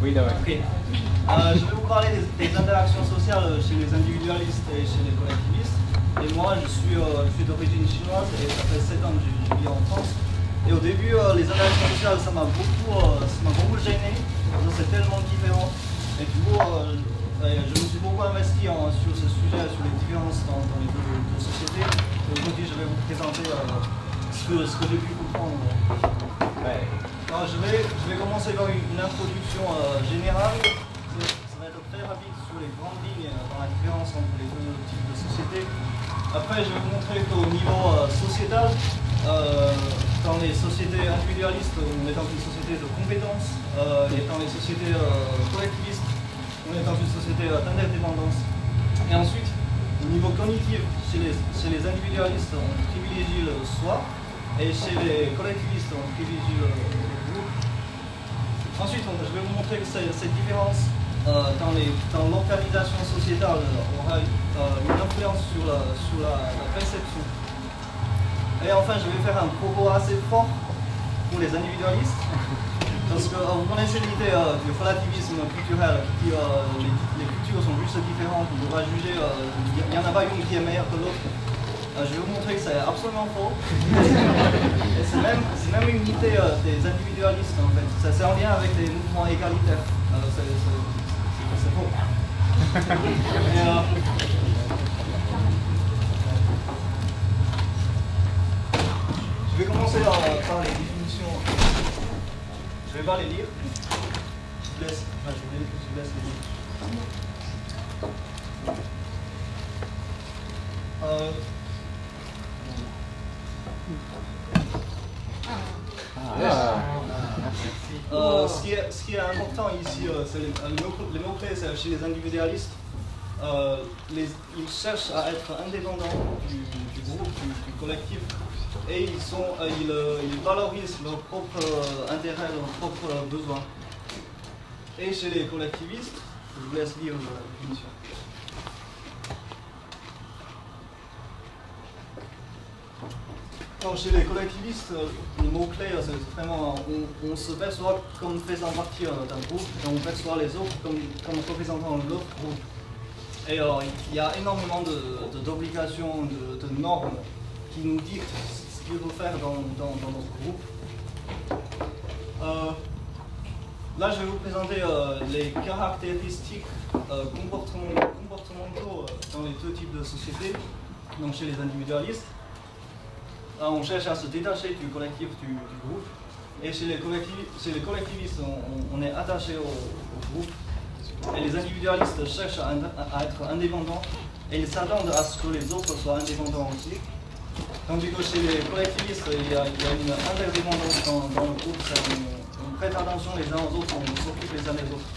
Oui, d'accord. Ok. Je vais vous parler des interactions sociales chez les individualistes et chez les collectivistes. Et moi, je suis d'origine chinoise et ça fait 7 ans que je vis en France. Et au début, les interactions sociales, ça m'a beaucoup gêné. C'est tellement différent. Et du coup, je me suis beaucoup investi sur ce sujet, sur les différences dans les deux sociétés. Et aujourd'hui, je vais vous présenter ce que j'ai pu comprendre. Ouais. Alors, je vais commencer par une introduction générale. Ça va être très rapide sur les grandes lignes dans la différence entre les deux types de sociétés. Après, je vais vous montrer qu'au niveau sociétal, dans les sociétés individualistes, on est dans une société de compétences, et dans les sociétés collectivistes, on est dans une société d'interdépendance. Et ensuite, au niveau cognitif, chez les individualistes, on privilégie le soi, et chez les collectivistes, on privilégie le groupe. Ensuite, je vais vous montrer que cette différence dans l'organisation sociétale aura une influence sur la perception. Et enfin, je vais faire un propos assez fort pour les individualistes, parce que vous connaissez l'idée du relativisme culturel, qui les cultures sont juste différentes, on devra juger, il n'y en a pas une qui est meilleure que l'autre. Je vais vous montrer que c'est absolument faux. Et c'est même une idée des individualistes en fait. C'est en lien avec les mouvements égalitaires. C'est faux. Je vais commencer par les définitions. Je ne vais pas les lire. Je vous laisse les lire. Ce qui est important ici, c'est les mots-clés chez les individualistes. Ils cherchent à être indépendants du groupe, du collectif, et ils valorisent leurs propres intérêts, leurs propres besoins. Et chez les collectivistes, je vous laisse lire la définition. Chez les collectivistes, le mot-clé, c'est vraiment on se perçoit comme faisant partie d'un groupe et on perçoit les autres comme représentant l'autre groupe. Et il y a énormément d'obligations, de normes qui nous dictent ce qu'il faut faire dans notre groupe. Là, je vais vous présenter les caractéristiques comportementaux dans les deux types de sociétés, donc chez les individualistes. On cherche à se détacher du collectif, du groupe. Et chez les collectivistes, on est attaché au groupe. Et les individualistes cherchent à être indépendants et ils s'attendent à ce que les autres soient indépendants aussi. Tandis que chez les collectivistes, il y a une interdépendance dans le groupe. On prête attention les uns aux autres, on s'occupe les uns des autres.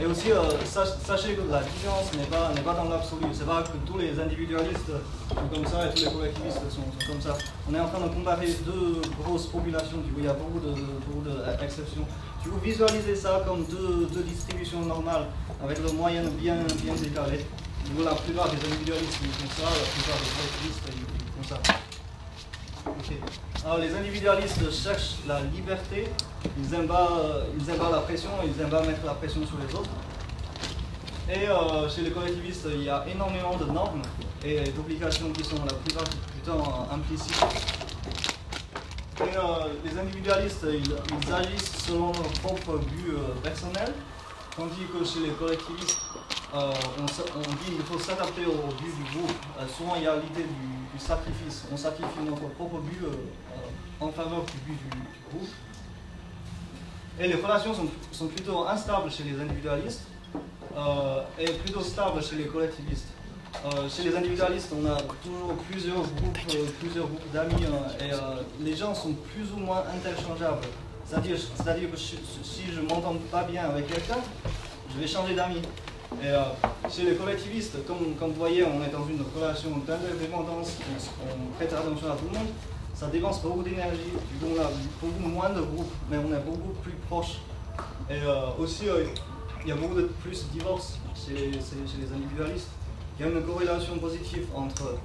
Et aussi, sachez que la différence n'est pas dans l'absolu. C'est pas que tous les individualistes sont comme ça et tous les collectivistes sont comme ça. On est en train de comparer deux grosses populations, du coup il y a beaucoup d'exceptions. Du coup, visualisez ça comme deux distributions normales, avec le moyenne bien décalé. Du coup, la plupart des individualistes ils font ça, la plupart des collectivistes ils font ça. Okay. Alors, les individualistes cherchent la liberté, ils aiment pas la pression, ils aiment pas mettre la pression sur les autres. Et chez les collectivistes, il y a énormément de normes et d'obligations qui sont la plupart du temps implicites. Et les individualistes, ils agissent selon leur propre but personnel, tandis que chez les collectivistes, on dit qu'il faut s'adapter au but du groupe. Souvent, il y a l'idée du sacrifice. On sacrifie notre propre but en faveur du but du groupe. Et les relations sont plutôt instables chez les individualistes et plutôt stables chez les collectivistes. Chez les individualistes, on a toujours plusieurs groupes d'amis et les gens sont plus ou moins interchangeables. C'est-à-dire que si je ne m'entends pas bien avec quelqu'un, je vais changer d'amis. Et chez les collectivistes, comme vous voyez, on est dans une relation d'interdépendance, on prête attention à tout le monde, ça dépense beaucoup d'énergie, du coup on a beaucoup moins de groupes, mais on est beaucoup plus proches. Et aussi, il y a beaucoup plus de divorces chez les individualistes. Il y a une corrélation positive entre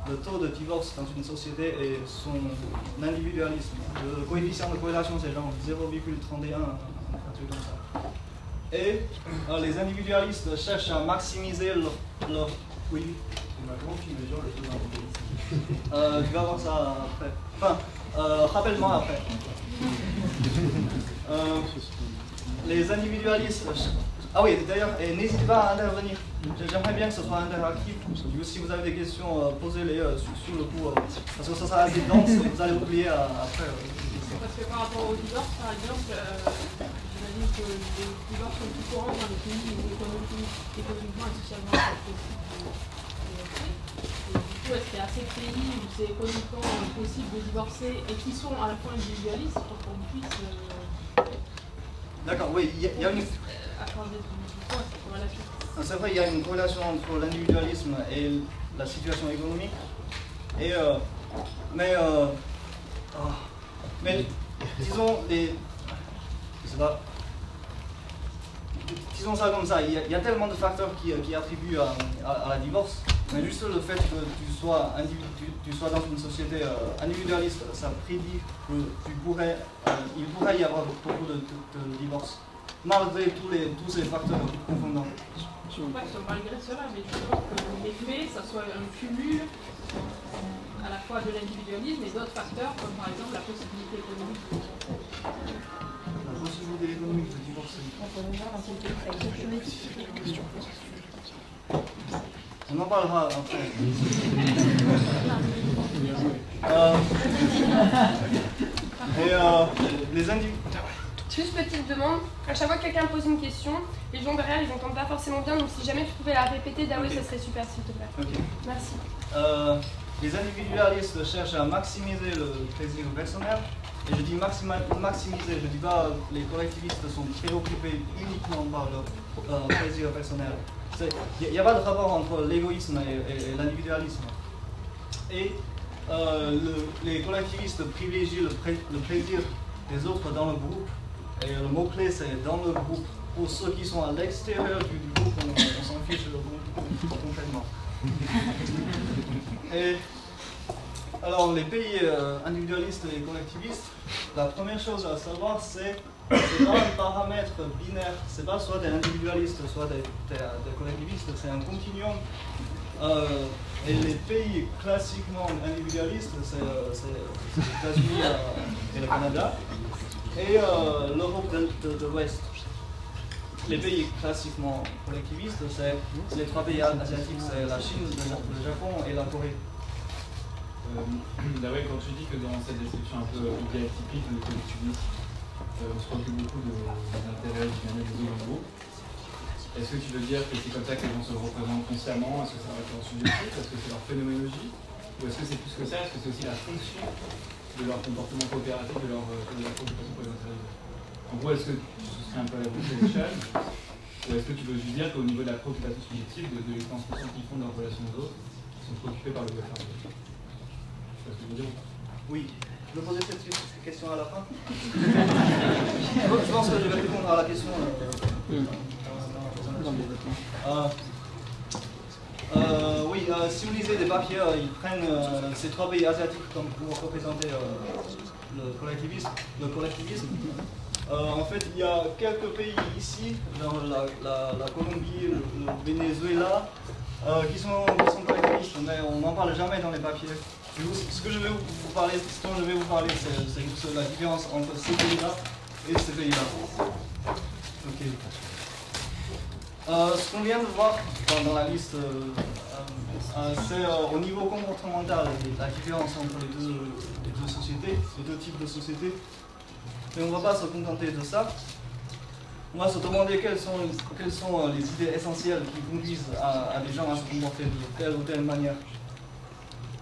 le taux de divorce dans une société et son individualisme. Le coefficient de corrélation, c'est genre 0,31, un truc comme ça. Et les individualistes cherchent à maximiser leur... Oui. Tu vas voir ça après. Enfin, rappelle-moi après. Les individualistes... Ah oui, d'ailleurs, n'hésitez pas à intervenir. J'aimerais bien que ce soit interactif. Si vous avez des questions, posez-les sur le coup. Parce que ça sera assez dense et vous allez oublier après. Parce que par rapport au divorce, par exemple, j'imagine que les divorces sont plus courants dans les pays où économiquement et socialement c'est possible. Et du coup, est-ce qu'il y a assez de pays où c'est économiquement possible de divorcer et qui sont à la fois individualistes pour qu'on puisse D'accord, oui, il y a une... accorder du poids à cette corrélation? C'est vrai, il y a une corrélation entre l'individualisme et la situation économique. Et, mais disons, je sais pas, disons ça comme ça, il y a tellement de facteurs qui attribuent à la divorce, mais juste le fait que tu sois dans une société individualiste, ça prédit que il pourrait y avoir beaucoup de divorces, malgré tous ces facteurs confondants. Je ne sais pas que malgré cela, mais je pense que les faits, ça soit un cumul à la fois de l'individualisme et d'autres facteurs, comme par exemple la possibilité économique de divorcer. La possibilité économique de divorcer. On en parlera après. Les individus... Juste petite demande, à chaque fois que quelqu'un pose une question, les gens derrière ils n'entendent pas forcément bien, donc si jamais tu pouvais la répéter, Daoué, ça serait super s'il te plaît. Okay. Merci. Les individualistes cherchent à maximiser le plaisir personnel, et je dis maximiser, je dis pas les collectivistes sont préoccupés uniquement par leur plaisir personnel. Il n'y a pas de rapport entre l'égoïsme et l'individualisme. Et les collectivistes privilégient le plaisir des autres dans le groupe. Et le mot-clé, c'est dans le groupe. Pour ceux qui sont à l'extérieur du groupe, on s'en fiche le groupe complètement. Et alors, les pays individualistes et collectivistes, la première chose à savoir, c'est pas un paramètre binaire. C'est pas soit des individualistes, soit des collectivistes, c'est un continuum. Et les pays classiquement individualistes, c'est les États-Unis et le Canada, et l'Europe de l'Ouest. Les pays classiquement collectivistes, c'est les trois pays asiatiques, c'est la Chine, le Japon et la Corée. Daoué, quand tu dis que dans cette description un peu atypique de collectivisme, on se préoccupe beaucoup des intérêts du bien-être des autres groupes, est-ce que tu veux dire que c'est comme ça que les gens se représentent consciemment? Est-ce que c'est leur référence subjective? Est-ce que c'est leur phénoménologie? Ou est-ce que c'est plus que ça? Est-ce que c'est aussi la fonction de leur comportement coopératif, de leur préoccupation pour les intérêts? En gros, est-ce que tu souscris un peu à la boucle d'échelle? Ou est-ce que tu veux juste dire qu'au niveau de la préoccupation subjective, de l'expérience consciente qu'ils font de leur relation aux autres, ils sont préoccupés par le welfare des autres? Tu vois ce que je veux dire? Oui. Je vais poser cette question à la fin. Je pense que je vais répondre à la question. Oui, si vous lisez des papiers, ils prennent ces trois pays asiatiques comme pour représenter le collectivisme. En fait, il y a quelques pays ici, genre la Colombie, le Venezuela, qui sont collectivistes, mais on n'en parle jamais dans les papiers. Ce dont je vais vous parler, c'est juste la différence entre ces pays-là et ces pays-là. Ok. Ce qu'on vient de voir dans la liste, c'est au niveau comportemental la différence entre les deux sociétés, les deux types de sociétés. Mais on ne va pas se contenter de ça. On va se demander quelles sont les idées essentielles qui conduisent à des gens à se comporter de telle ou telle manière.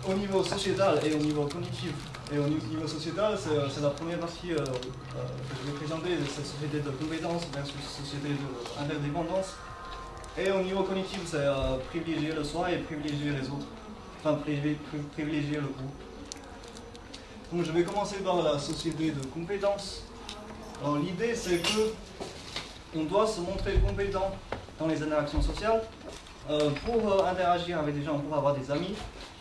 Au niveau sociétal et au niveau cognitif. Et au niveau sociétal, c'est la première partie que je vais présenter, cette société de compétence versus société d'interdépendance. Et au niveau cognitif, c'est privilégier le soi et privilégier les autres. Enfin, privilégier le groupe. Donc je vais commencer par la société de compétence. Alors l'idée, c'est que on doit se montrer compétent dans les interactions sociales pour interagir avec des gens, pour avoir des amis,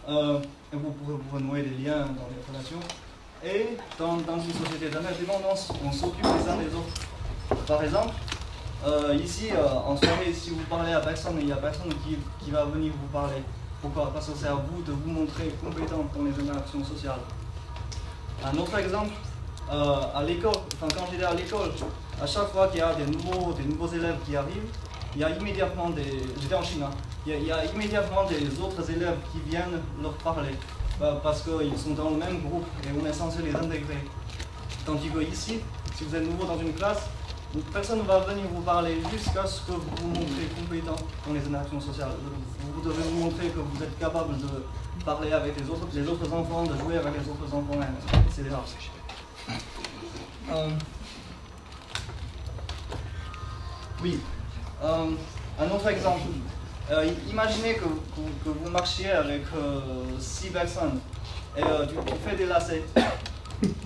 et pour nouer des liens dans les relations. Et dans une société d'interdépendance, on s'occupe les uns des autres. Par exemple, Ici, en soirée, si vous parlez à personne, il n'y a personne qui va venir vous parler. Pourquoi? Parce que c'est à vous de vous montrer compétent dans les interactions sociales. Un autre exemple, à l'école, quand j'étais à l'école, à chaque fois qu'il y a des nouveaux élèves qui arrivent, il y a immédiatement j'étais en Chine, hein, il y a immédiatement des autres élèves qui viennent leur parler, parce qu'ils sont dans le même groupe et on est censé les intégrer. Tandis que ici, si vous êtes nouveau dans une classe, personne ne va venir vous parler jusqu'à ce que vous vous montrez compétent dans les interactions sociales. Vous devez vous montrer que vous êtes capable de parler avec les autres enfants, de jouer avec les autres enfants, etc. Oui, un autre exemple. Imaginez que vous marchiez avec 6 personnes et tu fais des lacets.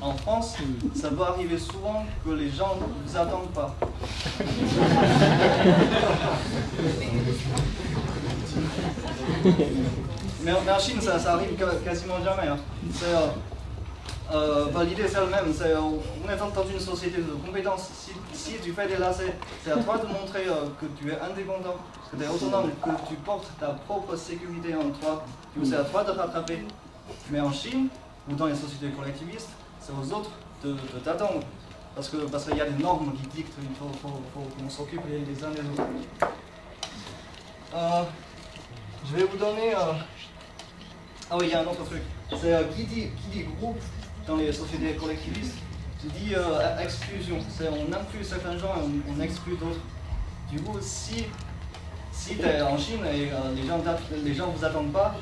En France, ça peut arriver souvent que les gens ne vous attendent pas. Mais en Chine, ça arrive quasiment jamais. Hein. L'idée c'est elle-même, on est dans une société de compétences. Si tu fais des lacets, c'est à toi de montrer que tu es indépendant, que tu es autonome, que tu portes ta propre sécurité en toi. C'est à toi de rattraper. Mais en Chine, ou dans les sociétés collectivistes, c'est aux autres de t'attendre. Parce qu'il y a des normes qui dictent, il faut qu'on s'occupe les uns des autres. Je vais vous donner... Ah oui, il y a un autre truc. C'est qui dit groupe dans les sociétés collectivistes, qui dit exclusion. C'est on inclut certains gens et on exclut d'autres. Du coup, si tu es en Chine et les gens ne vous attendent pas,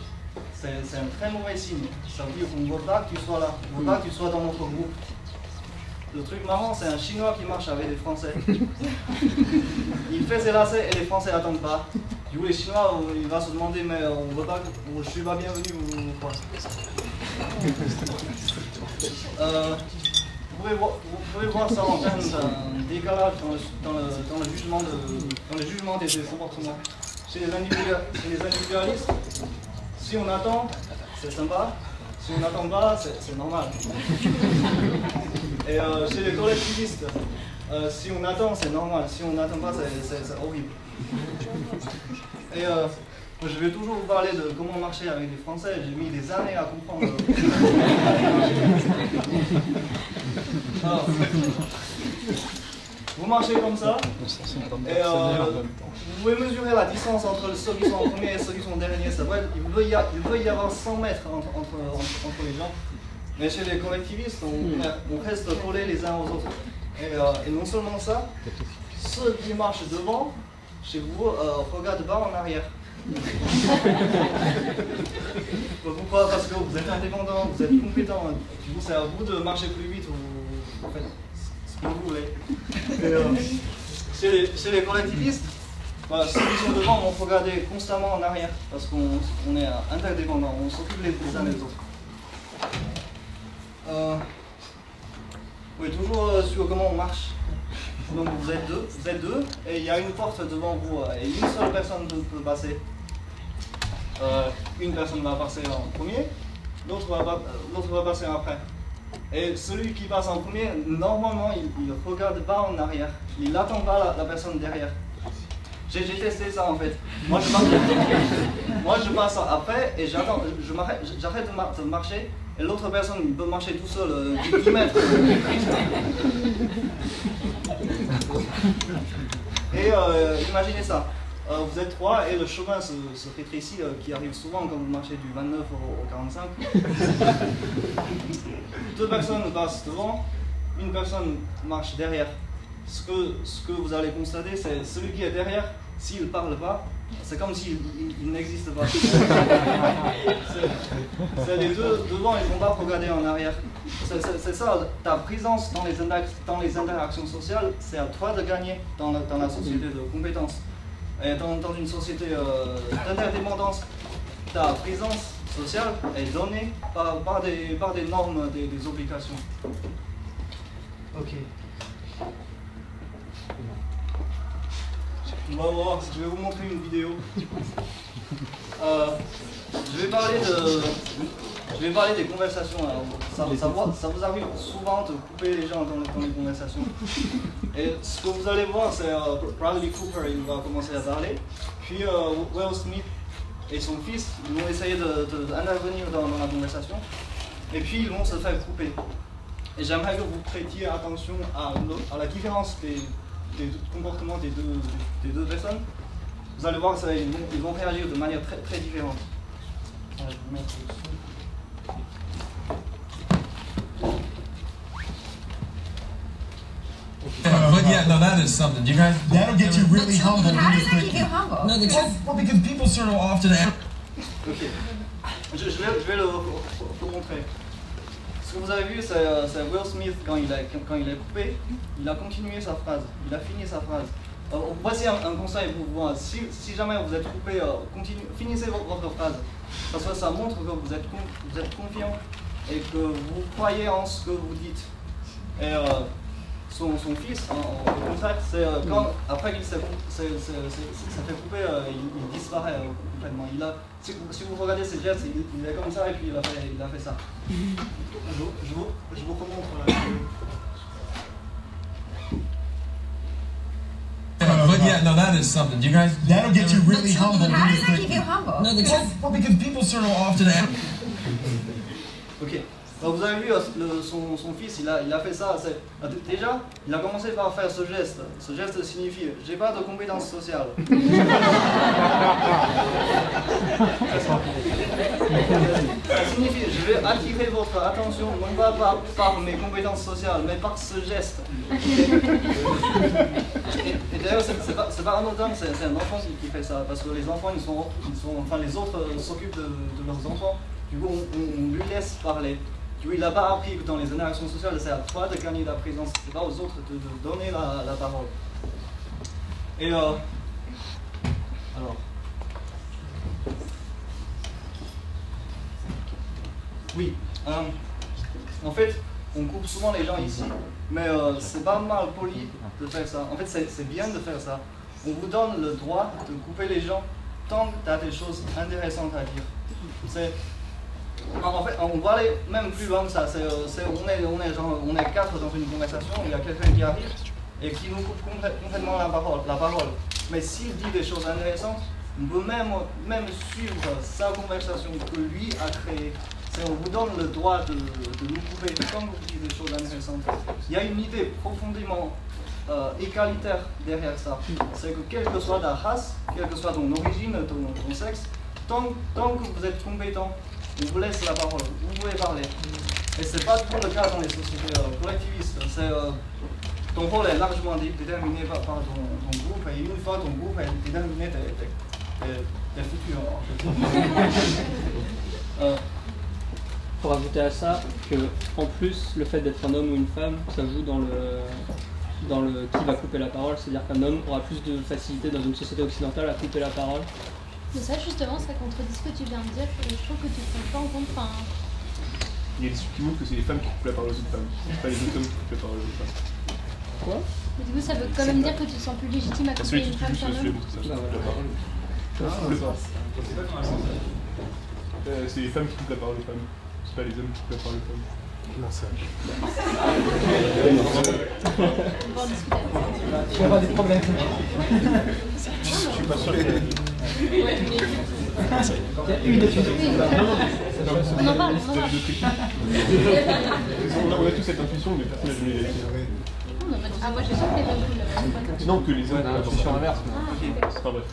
c'est un très mauvais signe. Ça veut dire qu'on ne veut pas que tu sois là, on ne veut pas que tu sois dans notre groupe. Le truc marrant, c'est un Chinois qui marche avec des Français. Il fait ses lacets et les Français n'attendent pas. Du coup, les Chinois, il va se demander, mais on veut pas, je suis pas bienvenu ou quoi. Vous pouvez voir ça en termes d'un décalage dans le jugement des comportements. Chez les individualistes, si on attend, c'est sympa. Si on n'attend pas, c'est normal. Et chez les collectivistes, si on attend, c'est normal. Si on n'attend pas, c'est horrible. Et je vais toujours vous parler de comment marcher avec les Français. J'ai mis des années à comprendre. Alors, vous marchez comme ça, et vous pouvez mesurer la distance entre ceux qui sont en premier et ceux qui sont derniers. Il peut y avoir 100 mètres entre les gens. Mais chez les collectivistes, on reste collés les uns aux autres. Et non seulement ça, ceux qui marchent devant, chez vous, regardent pas en arrière. Pourquoi? Parce que vous êtes indépendant, vous êtes compétent. Du coup, c'est à vous de marcher plus vite. Vous faites ce que vous voulez. Chez les collectivistes, ceux qui sont devant vont regarder constamment en arrière parce qu'on est interdépendants, on s'occupe les uns des autres. Oui, toujours sur comment on marche. Donc vous êtes deux, et il y a une porte devant vous, et une seule personne peut passer. Une personne va passer en premier, l'autre va passer après. Et celui qui passe en premier, normalement, il ne regarde pas en arrière. Il n'attend pas la personne derrière. J'ai testé ça en fait. Moi je passe après et j'arrête de marcher et l'autre personne il peut marcher tout seul 10 mètres. Et imaginez ça. Vous êtes 3 et le chemin se rétrécit, qui arrive souvent quand vous marchez du 29 au 45. 2 personnes passent devant, une personne marche derrière. Ce que vous allez constater, c'est celui qui est derrière, s'il ne parle pas, c'est comme s'il n'existe pas. C'est les deux devant, ils ne vont pas regarder en arrière. C'est ça, ta présence dans les interactions sociales, c'est à toi de gagner dans la société de compétences. Et dans une société d'interdépendance, ta présence sociale est donnée par des normes, des obligations. Ok. On va voir, je vais vous montrer une vidéo. Je vais parler des conversations. Alors, ça vous arrive souvent de couper les gens dans les conversations. Et ce que vous allez voir, c'est Bradley Cooper, il va commencer à parler. Puis Will Smith et son fils, ils vont essayer d'intervenir dans la conversation. Et puis ils vont se faire couper. Et j'aimerais que vous prêtiez attention à la différence des comportements des deux personnes. Vous allez voir, ils vont réagir de manière très, très différente. Je vais vous mettre le son. But yeah, no, that is something. You guys, that'll get you really humble. How does that keep you humble? No, well, because people sort of often. Ok. Je vais le montrer. Ce que vous avez vu, c'est Will Smith quand il est coupé, il a continué sa phrase, il a fini sa phrase. Voici un conseil pour vous. Si jamais vous êtes coupé, finissez votre phrase. Parce que ça montre que vous êtes confiant et que vous croyez en ce que vous dites. Et son fils, au contraire, c'est quand après qu'il s'est fait couper, il disparaît complètement. Si vous regardez ses gestes, il est comme ça et puis il a fait ça. Je vous remontre la vidéo. But yeah, no, that is something. You guys, that'll get you really humble. How does that keep you humble? No, well, because people sort of often. Ok. Donc vous avez vu son fils, il a fait ça. Déjà, il a commencé par faire ce geste. Ce geste signifie j'ai pas de compétences sociales. Ça signifie je vais attirer votre attention non pas par mes compétences sociales, mais par ce geste. Et d'ailleurs, c'est pas anodin, c'est un enfant qui fait ça, parce que les enfants, les autres s'occupent de leurs enfants. Du coup, on lui laisse parler. Du coup, il n'a pas appris que dans les interactions sociales, c'est à toi de gagner la présence, c'est pas aux autres de donner la parole. Et alors, oui, en fait, on coupe souvent les gens ici, mais c'est pas mal poli de faire ça. En fait, c'est bien de faire ça. On vous donne le droit de couper les gens tant que tu as des choses intéressantes à dire. En fait, on va aller même plus loin que ça. On est 4 dans une conversation, il y a quelqu'un qui arrive et qui nous coupe complètement la parole. Mais s'il dit des choses intéressantes, on peut même suivre sa conversation que lui a créée. On vous donne le droit de nous couper quand vous dites des choses intéressantes. Il y a une idée profondément égalitaire derrière ça. C'est que quelle que soit ta race, quelle que soit ton origine, ton sexe, tant que vous êtes compétent, on vous laisse la parole, vous pouvez parler. Et c'est pas trop le cas dans les sociétés collectivistes. Ton rôle est largement déterminé par ton groupe, et une fois ton groupe est déterminé, t'es futur. Pour ajouter à ça que, en plus, le fait d'être un homme ou une femme, ça joue dans le qui va couper la parole, c'est-à-dire qu'un homme aura plus de facilité dans une société occidentale à couper la parole. Mais ça, justement, ça contredit ce que tu viens de dire. Je trouve que tu ne prends pas en compte. Il y a des études qui montrent que c'est les femmes qui coupent la parole aux autres femmes, pas les autres hommes qui coupent la parole aux autres femmes. Quoi? Mais du coup, ça veut quand même dire que tu te sens plus légitime à couper une femme qu'un homme. C'est les femmes qui coupent la parole aux femmes, c'est pas les hommes qui coupent la parole aux femmes. Non, ça. On va en discuter. Tu vas avoir des problèmes. Je suis pas sûr que. On en parle, On a tous cette intuition, mais personne n'a jamais vérifié. Ah, moi j'ai sûr que les femmes coupent. Non, que les hommes. L'intuition inverse. Enfin bref.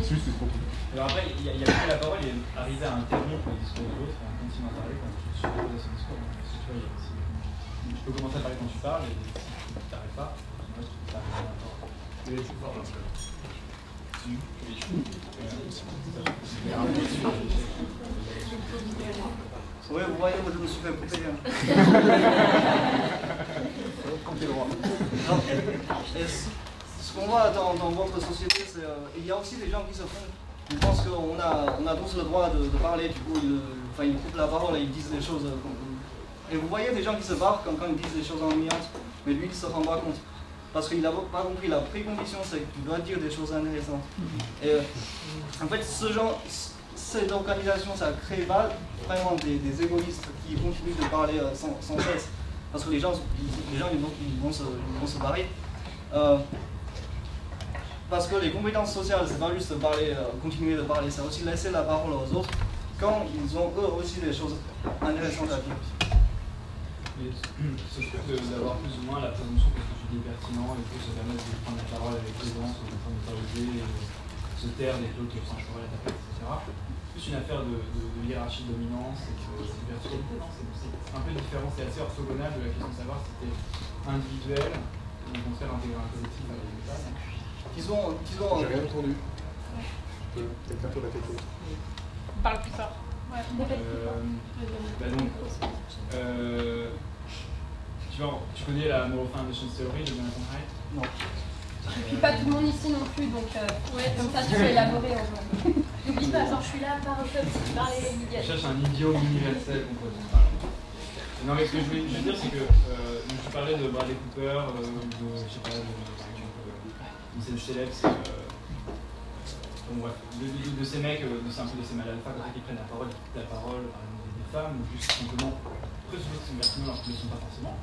C'est juste ce qu'on trouve. Alors après, il y a pris la parole et arriver à interrompre le discours de l'autre en continuant à parler quand tu suis son discours. Si tu vois, je peux commencer à parler quand tu parles et si tu n'arrives pas, moi tu peux t'arrêter à parler. C'est fort parce que Oui, vous voyez, moi je me suis fait couper. Ce qu'on voit dans votre société, c'est il y a aussi des gens qui se font. Ils pensent qu'on a tous le droit de parler, du coup ils coupent la parole et ils disent des choses. Et vous voyez des gens qui se barrent quand ils disent des choses ennuyantes, mais lui il ne se rend pas compte. parce qu'il n'a pas compris la précondition, c'est que tu dois dire des choses intéressantes. Et en fait, cette organisation, ça crée vraiment des égoïstes qui continuent de parler sans cesse, parce que les gens ils vont se barrer. Parce que les compétences sociales, c'est pas juste continuer de parler, c'est aussi laisser la parole aux autres quand ils ont eux aussi des choses intéressantes à dire. Mais ce truc d'avoir plus ou moins la présomption que ce que tu dis est pertinent et que ça permet de prendre la parole avec aisance, de prendre d'autoriser, se taire des autres sans cheval à ta tête, etc. Plus une affaire de hiérarchie de dominance et de virtualité, non, c'est un peu différent, c'est assez orthogonal de la question de savoir si c'était individuel ou au contraire intégrer un collectif avec les méthodes. J'ai rien entendu. Quelqu'un peut répéter. Parle plus fort. Ouais. Tu connais la Moral Foundation Theory de Jonathan Haidt? Non. Et puis pas tout le monde ici non plus, donc comme ça tu peux élaborer en fait. N'oublie pas, genre je suis là par les médias. Je cherche un idiome universel contre tout. Non mais ce que je voulais dire c'est que je parlais de Bradley Cooper, je sais pas, de ces célèbres, bon bref, de ces mecs, c'est un peu de ces mal alpha qui prennent la parole, par exemple des femmes, ou juste simplement présumés qui sont pertinents alors qu'ils ne le sont pas forcément.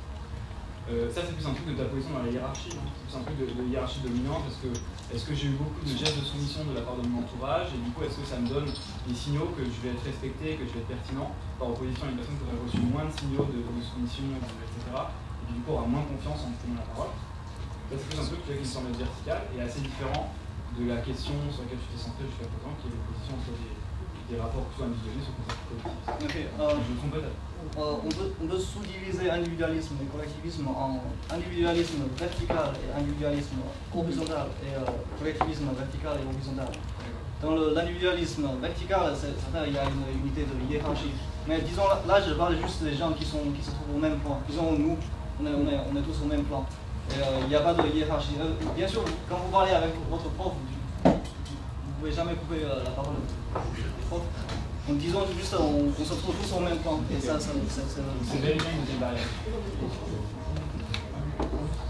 Ça c'est plus un truc de ta position dans la hiérarchie, hein. C'est plus un truc de hiérarchie dominante, parce que est-ce que j'ai eu beaucoup de gestes de soumission de la part de mon entourage, et du coup est-ce que ça me donne des signaux que je vais être respecté, que je vais être pertinent, par opposition à une personne qui aurait reçu moins de signaux de soumission, etc., et qui du coup aura moins confiance en prenant la parole. Ça c'est plus un truc qui me semble être vertical et assez différent de la question sur laquelle tu t'es centré jusqu'à présent, qui est l'opposition entre des rapports plutôt individualistes ou collectifs. Okay, je me trompe peut-être. On peut sous-diviser individualisme et collectivisme en individualisme vertical et individualisme horizontal et collectivisme vertical et horizontal. Dans l'individualisme vertical, il y a une unité de hiérarchie. Mais disons là je parle juste des gens qui se trouvent au même plan. Disons nous, on est tous au même plan. Il n'y a pas de hiérarchie. Bien sûr, quand vous parlez avec votre prof, vous ne pouvez jamais couper la parole du prof. Donc disons juste, on se trouve tous au même plan. Et ça c'est véritablement une deuxième barrière.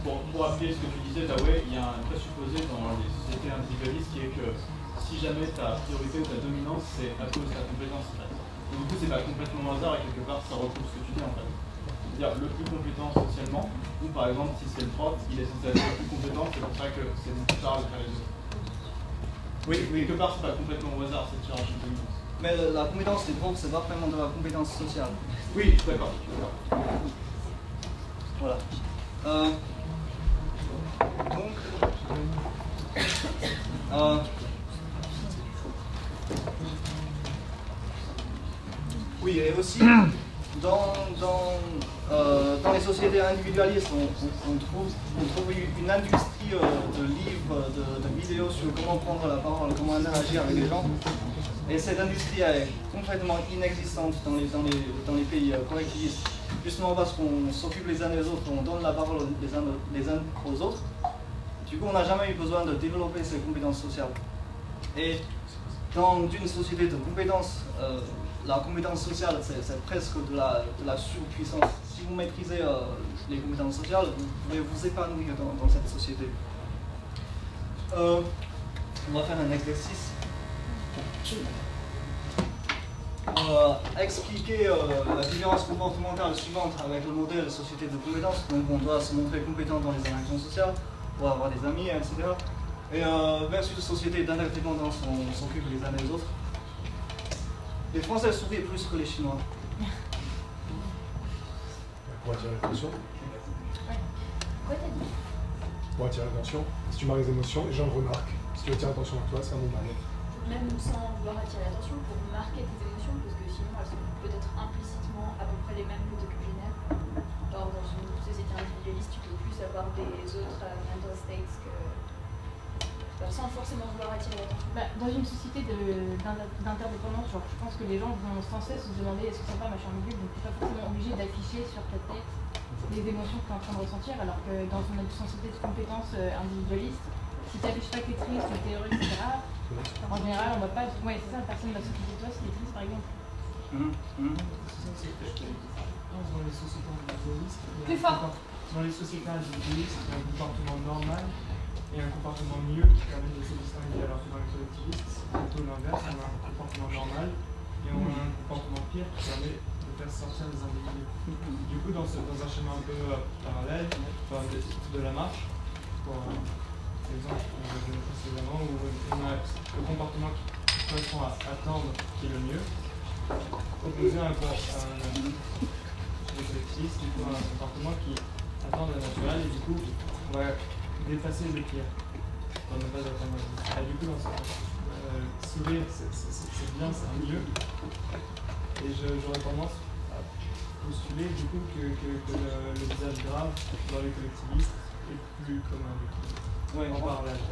Bon, pour appuyer ce que tu disais, Daoué, il y a un présupposé dans les sociétés individualistes qui est que si jamais ta priorité ou ta dominance, c'est à cause de ta compétence. Donc, du coup, c'est pas complètement au hasard et quelque part, ça retrouve ce que tu dis en fait. C'est-à-dire le plus compétent socialement, ou par exemple, si c'est le prof, il est censé être le plus compétent, c'est pour ça que c'est le plus tard de faire les autres. Oui, quelque part, c'est pas complètement au hasard cette hiérarchie de dominance. Mais la compétence des profs, c'est pas vraiment de la compétence sociale. Oui, d'accord. Voilà. Oui, et aussi, dans les sociétés individualistes, on trouve une industrie de livres, de vidéos sur comment prendre la parole, comment interagir avec les gens. Et cette industrie est complètement inexistante dans les pays collectivistes, justement parce qu'on s'occupe les uns des autres, on donne la parole les uns aux autres. Du coup, on n'a jamais eu besoin de développer ces compétences sociales. Et dans une société de compétences, la compétence sociale, c'est presque de la surpuissance. Si vous maîtrisez les compétences sociales, vous pouvez vous épanouir dans cette société. On va faire un exercice. Expliquer la différence comportementale suivante avec le modèle de société de compétences. Donc on doit se montrer compétent dans les interactions sociales, pour avoir des amis, etc. Et versus une société d'interdépendance, on s'occupe les uns des autres. Les Français sourient plus que les Chinois. Pour attirer l'attention. Quoi t'as dit? Pour attirer l'attention. Si tu marques les émotions, les gens le remarquent. Si tu attires l'attention à toi, c'est un normal. Même sans vouloir attirer l'attention, pour marquer tes émotions, parce que sinon elles sont peut-être implicitement à peu près les mêmes que tes congénères. Genre dans une société individualiste, tu peux plus avoir des autres mental states que... sans forcément vouloir attirer l'attention. Dans une société d'interdépendance, je pense que les gens vont sans cesse se demander est-ce que ça va machin bidule, donc tu n'es pas forcément obligé d'afficher sur ta tête les émotions que tu es en train de ressentir, alors que dans une société de compétences individualiste, si tu n'affiches pas que tu es triste, que tu es heureux, etc., en général, on va pas. Ouais, c'est ça, personne va s'occuper de toi si tu es triste, par exemple. Plus fort. dans les sociétés individualistes, il y a un comportement normal et un comportement mieux qui permet de se distinguer, alors que dans les collectivistes, c'est plutôt l'inverse, on a un comportement normal et on a un comportement pire qui permet de faire sortir les individus. Du coup, dans un schéma un peu parallèle, de la marche, pour l'exemple que je donnais précédemment, où on a le comportement qui correspond à attendre, qui est le mieux, opposé à un collectiviste, du coup, un comportement qui attend le naturel, et du coup, on va dépasser le pire, pour ne pas attendre. Et du coup, dans ce sourire, c'est bien, c'est un mieux. Et j'aurais tendance à postuler du coup que le visage grave dans les collectivistes est plus commun. Oui,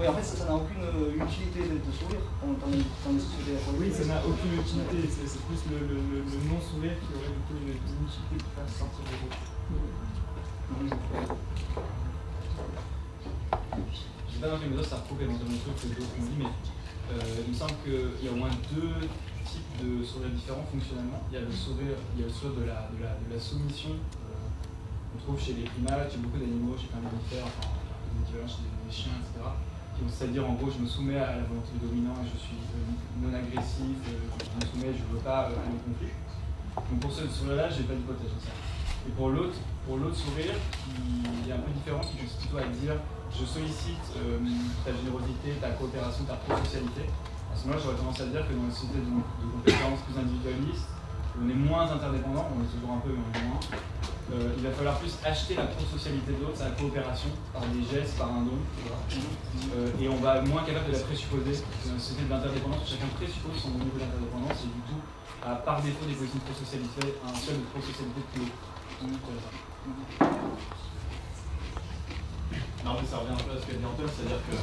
en fait, ça n'a aucune utilité de sourire dans les sociétés. Oui, ça n'a aucune utilité, c'est plus le non-sourire qui aurait du coup une utilité pour faire sortir le groupe. Je sais pas dans quelle mesure ça recoupe éventuellement le truc que d'autres ont dit, mais il me semble qu'il y a au moins deux types de sourires différents fonctionnellement. Il y a le sourire de la soumission qu'on trouve chez les primates, chez beaucoup d'animaux, chez plein de mammifères, enfin, chez les chiens, etc. C'est-à-dire en gros, je me soumets à la volonté du dominant et je suis non agressif, je me soumets, je ne veux pas aller au conflit. Donc pour ce sourire-là, je n'ai pas d'hypothèse. Et pour l'autre sourire, qui est un peu différent, qui consiste plutôt à dire je sollicite ta générosité, ta coopération, ta prosocialité. À ce moment-là, j'aurais tendance à dire que dans une société de compétences plus individualistes, on est moins interdépendant, on est toujours un peu, mais on est moins. Il va falloir plus acheter la prosocialité de l'autre, sa coopération, par des gestes, par un don. Et on va être moins capable de la présupposer. C'est une société d'interdépendance où chacun présuppose son niveau d'interdépendance et du coup, par défaut des politiques de prosocialité, un seul de prosocialité de plus haut. Non, mais ça revient un peu à ce qu'a dit Antoine, c'est-à-dire que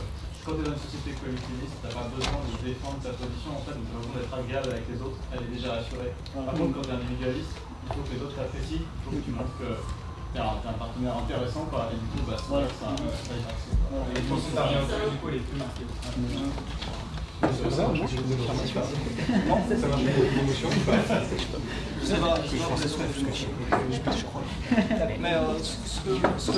quand tu es dans une société collectiviste, tu n'as pas besoin de défendre ta position, en fait, tu as besoin d'être agréable avec les autres, elle est déjà assurée. Par contre, quand tu es individualiste, il faut que les autres t'apprécient, il faut que tu montres que tu es un partenaire intéressant, quoi, et du coup, bah, ça y passe. Et je pense que ça revient un peu, du coup, elle est plus marquée. C'est ça, moi, j'ai une information. Non, ça marche avec l'émotion ou pas? Je sais pas, je crois. Mais ce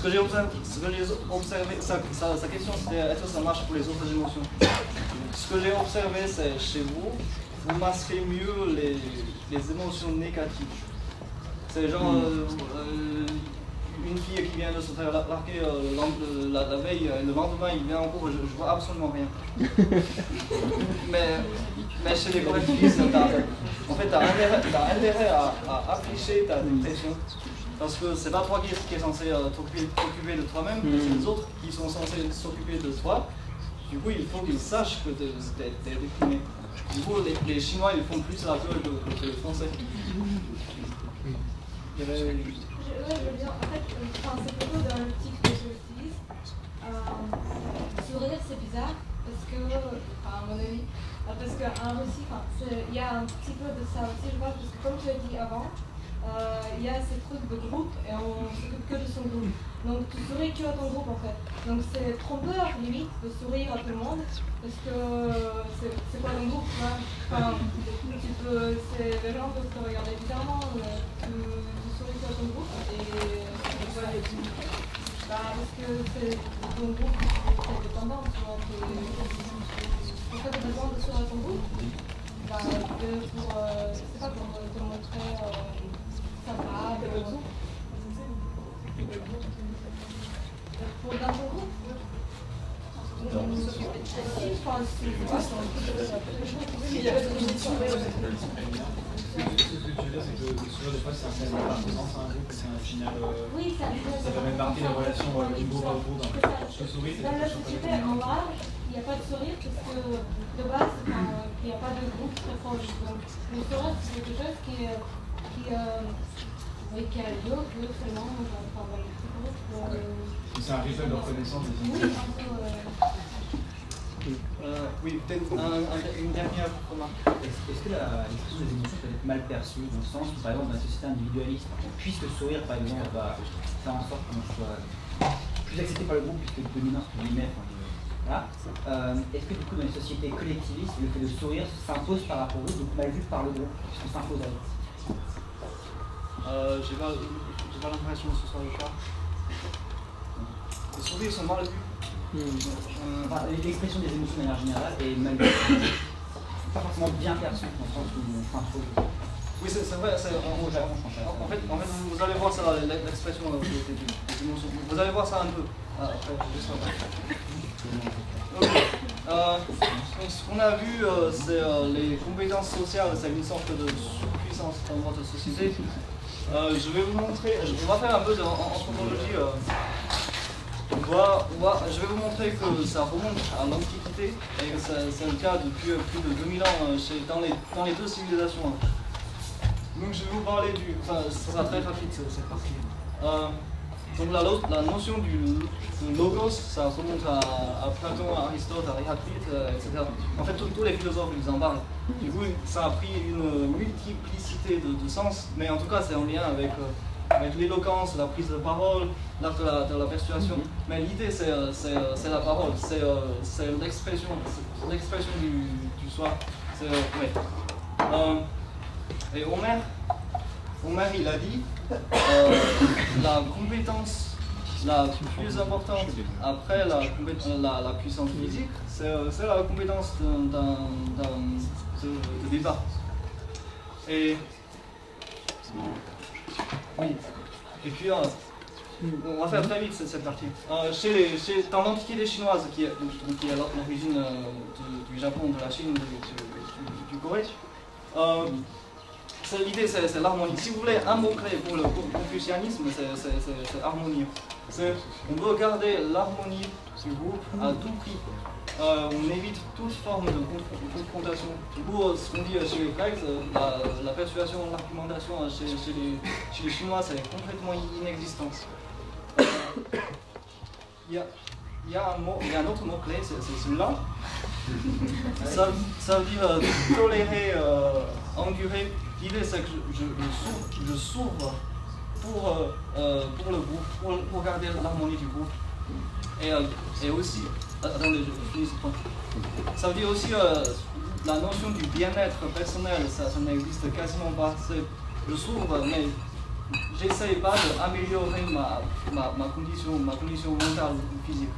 que j'ai observé, sa question c'était est-ce que ça marche pour les autres émotions? Ce que j'ai observé, c'est chez vous, vous masquez mieux les émotions négatives. C'est genre une fille qui vient de se faire larguer la veille, le lendemain il vient en cours, je vois absolument rien. mais chez les collectivistes, en fait, t'as intérêt à afficher ta dépression. Parce que c'est pas toi qui es censé t'occuper de toi-même, c'est les autres qui sont censés s'occuper de toi. Du coup, il faut qu'ils sachent que t'es déprimé. Du coup, les Chinois ils font plus la gueule que les Français. Je veux dire, en fait, c'est plutôt dans l'optique de collectiviste. Sourire, c'est bizarre, parce que, à mon avis, parce qu'en Russie, il y a un petit peu de ça aussi, je vois, parce que comme tu as dit avant, il y a ces trucs de groupe et on s'occupe que de son groupe. Donc tu souris que à ton groupe en fait. Donc c'est trompeur limite de sourire à tout le monde parce que c'est quoi ton groupe, enfin, les gens peuvent te regarder bizarrement, tu souris que à ton groupe et parce que c'est ton groupe qui est dépendant, pourquoi tu as besoin de sourire à ton groupe? C'est pas pour te montrer sympa, pour dans ton groupe. Ce que tu veux dire, c'est que le sourire, des fois, c'est un signal d'appartenance à un groupe, c'est un signal. Ça permet de marquer les relations du groupe à groupe. Je souris, c'est dans la société en large, il n'y a pas de sourire parce que de base, il n'y a pas de groupe très proche. Donc, le sourire, c'est quelque chose qui a lieu que seulement dans les petits groupes. C'est un rituel de reconnaissance des individus. Oui, peut-être une dernière remarque. Est-ce que l'expression des émotions peut être mal perçue dans le sens où, par exemple, dans la société individualiste, puisque sourire, par exemple, va faire en sorte qu'on soit plus accepté par le groupe, puisque le dominant, entre guillemets, voilà. Est-ce que du coup, dans les sociétés collectivistes, le fait de sourire s'impose par rapport au groupe, donc mal vu par le groupe, puisqu'on s'impose à eux? J'ai pas l'impression que ce soit le cas. Les sourires sont mal vus. Enfin, l'expression des émotions de manière générale est mal vue. Pas forcément bien perçue, dans le sens où on fait un trop. Oui, c'est vrai. En fait, vous allez voir ça, l'expression des émotions. Vous allez voir ça un peu. Après, juste après. Okay. Donc, ce qu'on a vu, c'est les compétences sociales, c'est une sorte de sous-puissance dans votre société. Je vais vous montrer, on va faire un peu d'anthropologie. Je vais vous montrer que ça remonte à l'Antiquité et que c'est le cas depuis plus de 2000 ans dans les deux civilisations. Donc je vais vous parler du... Enfin, ça sera très rapide cette partie. Donc la notion du logos, ça remonte à Platon, à Aristote, à Héraclite, etc. En fait, tous les philosophes ils en parlent. Du coup, ça a pris une multiplicité de sens, mais en tout cas, c'est en lien avec l'éloquence, la prise de parole, l'art de la persuasion. Mais l'idée, c'est la parole, c'est l'expression du soi. Ouais. Et Homère, il a dit la compétence la plus importante après la puissance physique, c'est la compétence de débat. Et oui. Et puis on va faire très vite cette partie. Dans l'Antiquité chinoise, qui est l'origine du Japon, de la Chine, du Corée, l'idée c'est l'harmonie. Si vous voulez un mot-clé pour le confucianisme, c'est harmonie. On veut garder l'harmonie du groupe à tout prix. On évite toute forme de confrontation. Du coup, ce qu'on dit chez les Grecs, la persuasion, l'argumentation chez les Chinois, c'est complètement inexistant. Il y a un autre mot-clé, c'est celui-là. Ça veut dire tolérer, endurer. L'idée, c'est que je s'ouvre pour le groupe, pour garder l'harmonie du groupe. Et aussi, attendez, je finis ce point. Ça veut dire aussi la notion du bien-être personnel, ça n'existe quasiment pas. Je s'ouvre, mais j'essaie pas d'améliorer ma condition mentale ou physique.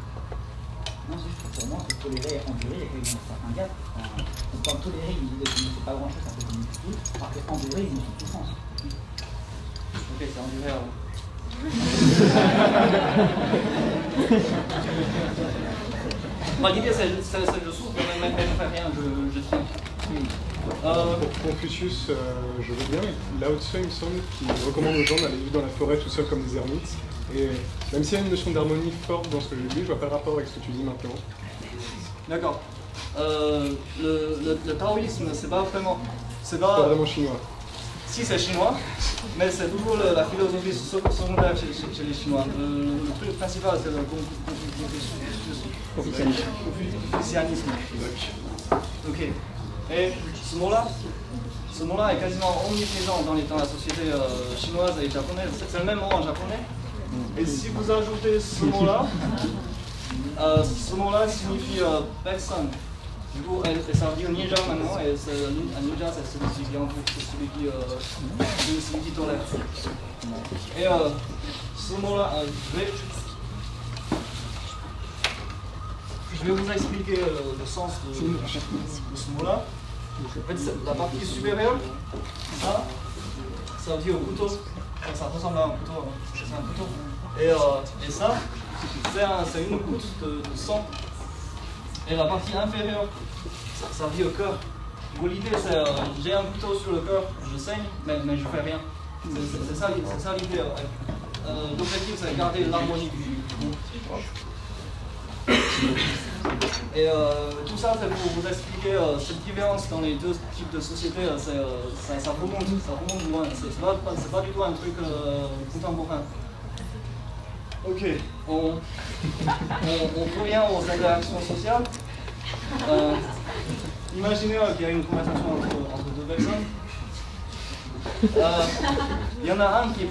Non, c'est juste pour moi que tolérer et endurer, il y a certains gars, quand tolérer, ils ne font pas grand-chose, ça fait comme une foule, alors que endurer, ils ont toute souffrance. Ok, c'est endurer alors. L'idée c'est je souffre, mais je ne fais rien, je tiens. Confucius, je veux bien, mais Lao Tse, il me semble, qui recommande aux gens d'aller vivre dans la forêt tout seul comme des ermites. Et même s'il y a une notion d'harmonie forte dans ce que j'ai dit, je vois pas le rapport avec ce que tu dis maintenant. D'accord. Le taoïsme, c'est pas vraiment chinois. Si, c'est chinois, mais c'est toujours la philosophie secondaire chez les Chinois. Le truc principal, c'est le confucianisme. Ok. Et ce mot-là est quasiment omniprésent dans la société chinoise et japonaise. C'est le même mot en japonais. Et si vous ajoutez ce mot-là signifie personne. Du coup, ça veut dire ninja maintenant, et un ninja c'est celui qui tolère. Et ce mot-là, je vais vous expliquer le sens de ce mot-là. En fait, la partie supérieure, ça veut dire couteau. Ça ressemble à un couteau. C'est un couteau. Et ça, c'est une goutte de sang. Et la partie inférieure, ça veut dire cœur. L'idée, c'est j'ai un couteau sur le cœur, je saigne, mais je fais rien. C'est ça l'idée. L'objectif, c'est garder l'harmonie du groupe. Et tout ça, c'est pour vous expliquer cette différence dans les deux types de sociétés. Ça remonte loin. C'est pas du tout un truc contemporain. Ok, on revient aux interactions sociales. Imaginez qu'il y a une conversation entre deux personnes. Il y en a un qui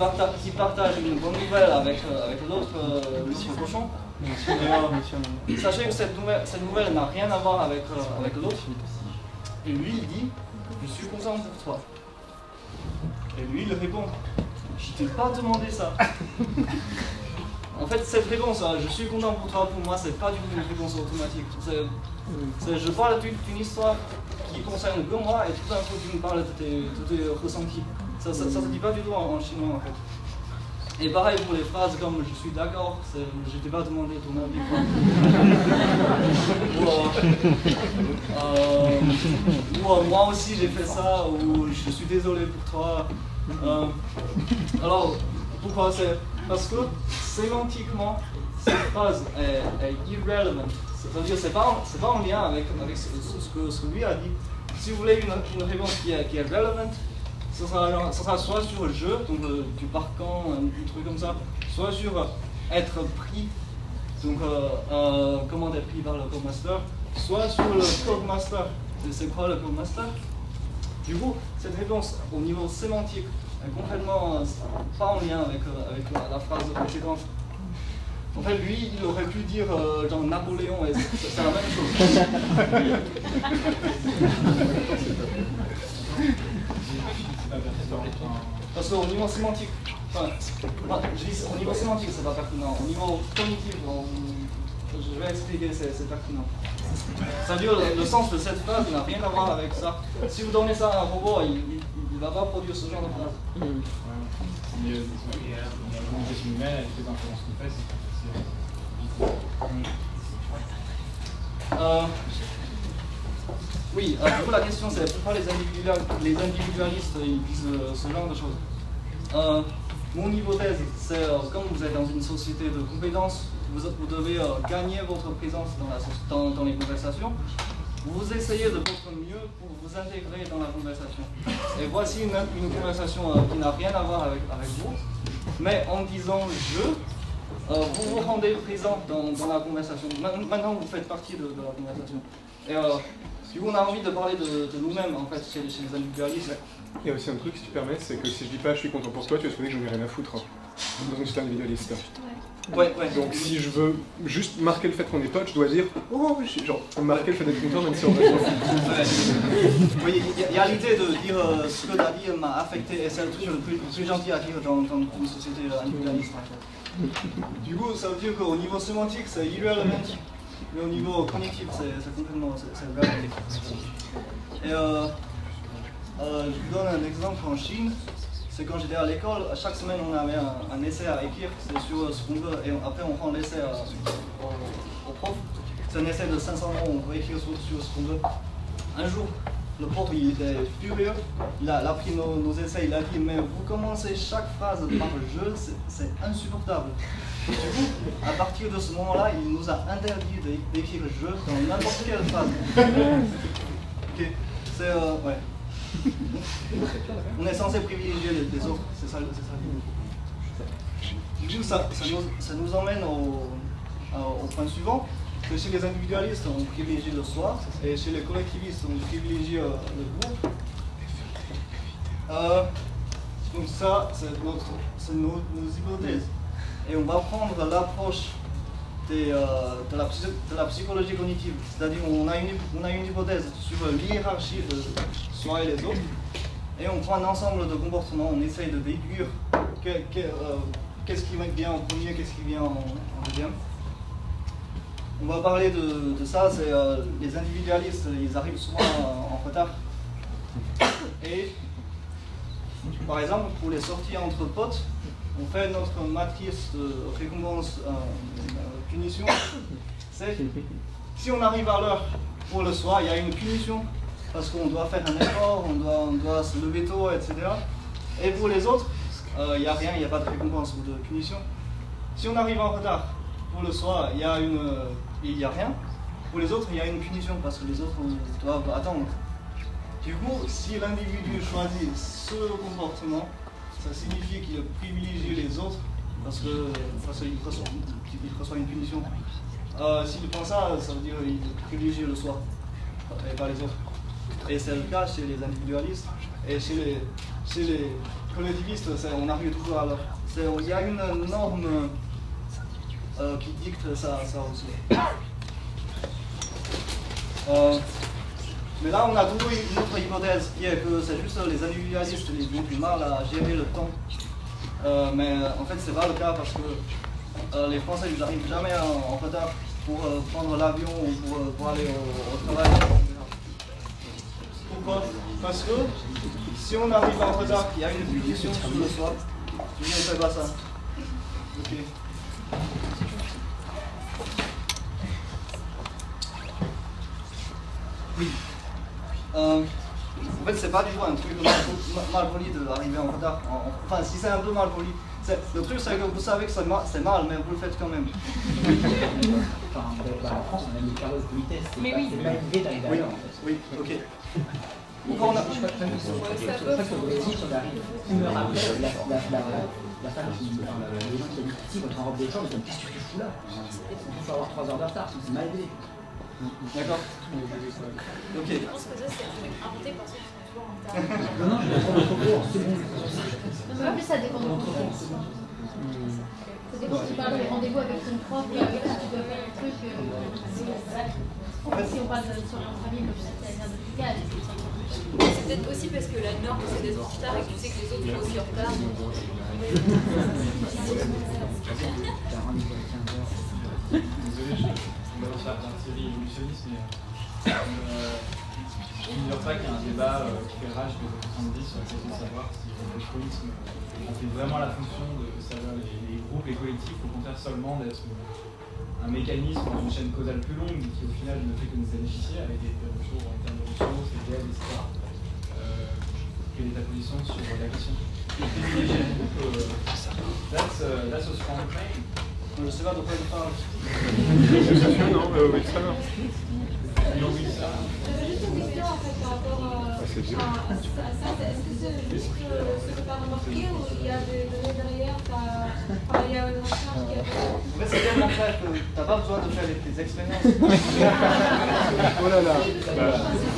partage une bonne nouvelle avec l'autre, monsieur Cochon. Sachez que cette nouvelle n'a rien à voir avec l'autre. Et lui, il dit, je suis content pour toi. Et lui, il répond, je t'ai pas demandé ça. En fait, cette réponse, je suis content pour toi, pour moi, c'est pas du tout une réponse automatique. Je parle d'une histoire qui concerne que moi et tout d'un coup tu me parles de tes ressentis. Ça se dit pas du tout en chinois en fait. Et pareil pour les phrases comme je suis d'accord, je t'ai pas demandé ton avis. Ou moi aussi j'ai fait ça, ou je suis désolé pour toi. Alors, pourquoi c'est parce que sémantiquement, cette phrase est irrelevant. C'est-à-dire c'est pas en lien avec ce que lui a dit. Si vous voulez une réponse qui est relevant, ce sera soit sur le jeu, donc du parcours, un truc comme ça, soit sur être pris, donc comment être pris par le Codemaster, soit sur le Codemaster. C'est quoi le Codemaster? Du coup, cette réponse au niveau sémantique est complètement pas en lien avec la phrase précédente. En fait, lui, il aurait pu dire genre Napoléon, et c'est la même chose. Parce qu'au niveau sémantique, je dis au niveau sémantique, c'est pas pertinent. Au niveau cognitif, je vais expliquer, c'est pertinent. Ça veut dire le sens de cette phrase n'a rien à voir avec ça. Si vous donnez ça à un robot, il ne va pas produire ce genre de phrase. Mais l'organisation humaine, avec les influences qu'on fait, oui, du coup la question c'est pourquoi les individualistes ils disent ce genre de choses. Mon hypothèse c'est comme vous êtes dans une société de compétences, vous devez gagner votre présence dans les conversations. Vous essayez de votre mieux pour vous intégrer dans la conversation. Et voici une conversation qui n'a rien à voir avec vous, mais en disant je, vous vous rendez présent dans la conversation. Maintenant, vous faites partie de la conversation. Et du coup, on a envie de parler de nous-mêmes, en fait, chez les individualistes. Il y a aussi un truc, si tu permets, c'est que si je dis pas je suis content pour toi, tu vas supposer que j'en ai rien à foutre dans une société individualiste. Ouais. Donc si je veux juste marquer le fait qu'on est potes, je dois dire oh, genre marquer le fait d'être content même si on reste en fait. Oui, il y a l'idée de dire ce que tu as dit m'a affecté, et c'est le truc le plus gentil à dire dans une société individualiste. En fait. Du coup, ça veut dire qu'au niveau sémantique, c'est irrelevant, mais au niveau cognitif, c'est complètement relevant. Et je vous donne un exemple en Chine. C'est quand j'étais à l'école, chaque semaine on avait un essai à écrire, c'est sur ce qu'on veut, et après on rend l'essai au prof. C'est un essai de 500 mots, on peut écrire sur ce qu'on veut. Un jour, le prof il était furieux, il a pris nos essais, il a dit mais vous commencez chaque phrase par je, c'est insupportable. Du coup, à partir de ce moment-là, il nous a interdit d'écrire je dans n'importe quelle phrase. Ok, c'est ouais. On est censé privilégier les autres, c'est ça. Du coup, ça nous emmène au point suivant, que chez les individualistes, on privilégie le soi, et chez les collectivistes, on privilégie le groupe. Donc ça, c'est nos hypothèses. Et on va prendre l'approche de la psychologie cognitive, c'est-à-dire on a une hypothèse sur l'hiérarchie de soi et les autres, et on prend un ensemble de comportements, on essaye de déduire qu'est-ce qui vient en premier, qu'est-ce qui vient en deuxième. On va parler de ça, c'est les individualistes, ils arrivent souvent en retard. Et par exemple, pour les sorties entre potes, on fait notre matrice de récompense punition. C'est si on arrive à l'heure pour le soir, il y a une punition parce qu'on doit faire un effort, on doit se lever tôt, etc. Et pour les autres, il n'y a rien, il n'y a pas de récompense ou de punition. Si on arrive en retard pour le soir, il n'y a rien. Pour les autres, il y a une punition parce que les autres doivent attendre. Du coup, si l'individu choisit ce comportement, ça signifie qu'il privilégie les autres parce qu'il reçoit une punition. S'il prend ça, ça veut dire qu'il privilégie le soi et pas les autres. Et c'est le cas chez les individualistes. Et chez les collectivistes, on arrive toujours à l'heure. Il y a une norme qui dicte ça aussi. Mais là, on a toujours une autre hypothèse qui est que c'est juste les individualistes qui ont du mal à gérer le temps. Mais en fait, c'est pas le cas parce que les Français ils n'arrivent jamais en retard pour prendre l'avion ou pour aller au travail. Pourquoi? Parce que si on arrive en retard, il y a une punition sur le soir. Tu ne fais pas ça. Ok. Oui. En fait, c'est pas du tout un truc mal poli d'arriver en retard. Enfin, si c'est un peu mal poli. Le truc, c'est que vous savez que c'est mal, mais vous le faites quand même. Enfin, en France, on a des carrosses de vitesse. Mais oui. C'est pas l'idée d'arriver à l'heure, en fait. Oui, ok. Je crois que au Brésil, on arrive une heure après, la femme qui, les gens qui habitent ici, quand on rentre des gens, ils disent qu'est-ce que tu fous là? Il faut avoir 3 heures de retard, c'est mal élevé. D'accord. Ok. Je pense que ça, c'est un truc inventé par ceux qui sont toujours en retard. Non, je vais prendre trop court, c'est bon. Mais en plus, ça dépend de ton cours. Ça dépend si tu parles de rendez-vous avec une prof, avec qui tu dois faire un truc. En fait, si on parle de soirée entre amis, comme ça, c'est rien de légal. C'est peut-être aussi parce que la norme, c'est d'être en retard et que tu sais que les autres sont aussi en retard. Désolé, je vais faire un série évolutionniste, mais je n'ignore pas qu'il y a un débat qui fait rage des années 70 sur la question de savoir si le politisme remplit vraiment la fonction de savoir les groupes, les collectifs, au contraire seulement d'être un mécanisme dans une chaîne causale plus longue qui au final ne fait que nous bénéficier avec des choses en termes de ressources, CPL, etc. Quelle est ta position sur la question? That's a strong claim. Je ne sais pas de quoi il parle. Non, oui, ça va. J'avais juste une question en fait par rapport à ça. Est-ce que c'est juste ce que tu as remarqué ou il y a des données derrière? Il y a une recherche qui a fait. En fait, c'est tellement clair que tu n'as pas besoin de faire des expériences. Oh là là. Si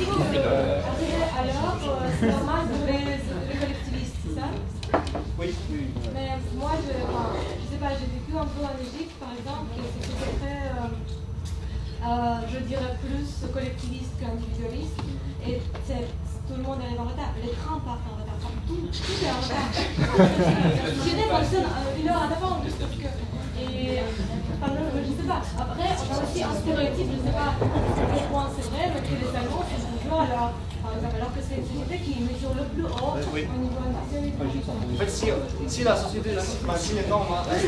vous arrivez à l'heure, c'est normal pour les collectivistes, c'est ça? Oui, oui. Mais moi, je sais pas, j'ai vécu un peu en Égypte par exemple, et c'était très, je dirais plus collectiviste qu'individualiste, et tout le monde arrive en retard. Les trains partent en retard, tout est en retard. J'étais fonctionne une heure à l'avance, parce que. Et. Enfin, je sais pas. Après, on a aussi un stéréotype, je sais pas à quel point c'est vrai, mais que les Allemands sont toujours alors. Par exemple, alors que c'est une société qui mesure le plus haut oui. au niveau antisémite. En fait, si la société, si les normes restent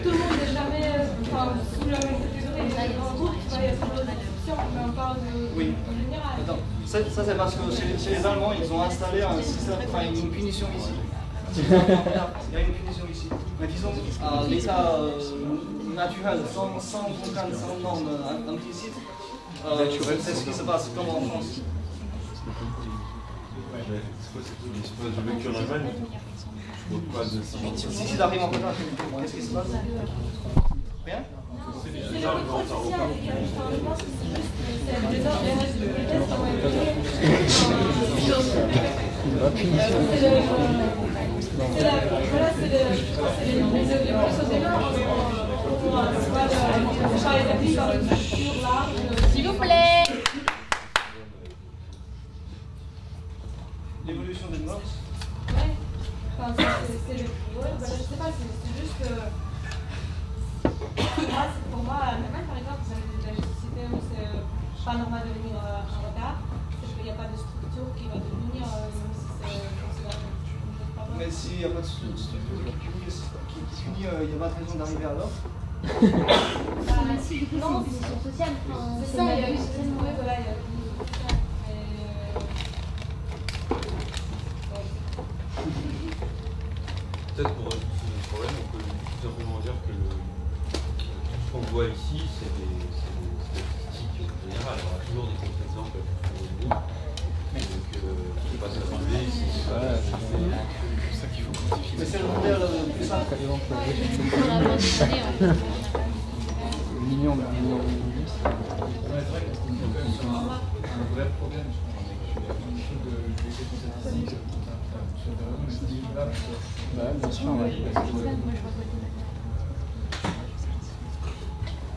tout le monde n'est jamais sous la même catégorie. Il y a des grands groupes, il y a toujours des exceptions, mais on parle oui. en général. Attends, ça c'est parce que chez les Allemands, ils ont installé un système, enfin une punition ici. Il y a une punition ici. Mais disons, à l'état naturel, sans contrainte, sans normes implicites, c'est ce qui se passe comme en France. J'ai vécu en Allemagne, je ne vois pas de Si tu arrives en retard, qu'est-ce qui se passe? Rien? C'est le contrôle social, je pense que c'est juste les règles de vitesse sont évoluées. C'est les personnes des normes on pas établi par une structure large. S'il vous plaît. L'évolution des mœurs? Ouais. Enfin, c'est le. Ouais, je sais pas, c'est juste que. Pour moi, en Allemagne, par exemple, vous avez des sociétés où c'est pas normal de venir en retard, parce qu'il n'y a pas de structure qui va devenir, même si c'est considéré comme un problème. Mais s'il n'y a pas de structure qui punit, il n'y a pas de raison d'arriver à l'heure? Si, du coup, non, c'est une mission sociale. C'est ça, il y a une société, voilà, il y a une mission sociale. Peut-être pour résoudre ce problème, on peut tout simplement dire que tout ce qu'on voit ici, c'est des statistiques en général. Il y aura toujours des contre-exemples pour les groupes. Donc, je ne sais pas si ça fait ici. C'est ça qu'il faut quantifier. Mais c'est le modèle le plus simple. Millions de c'est vrai que c'est un vrai problème, je pense, avec les statistiques. Bien sûr, ouais.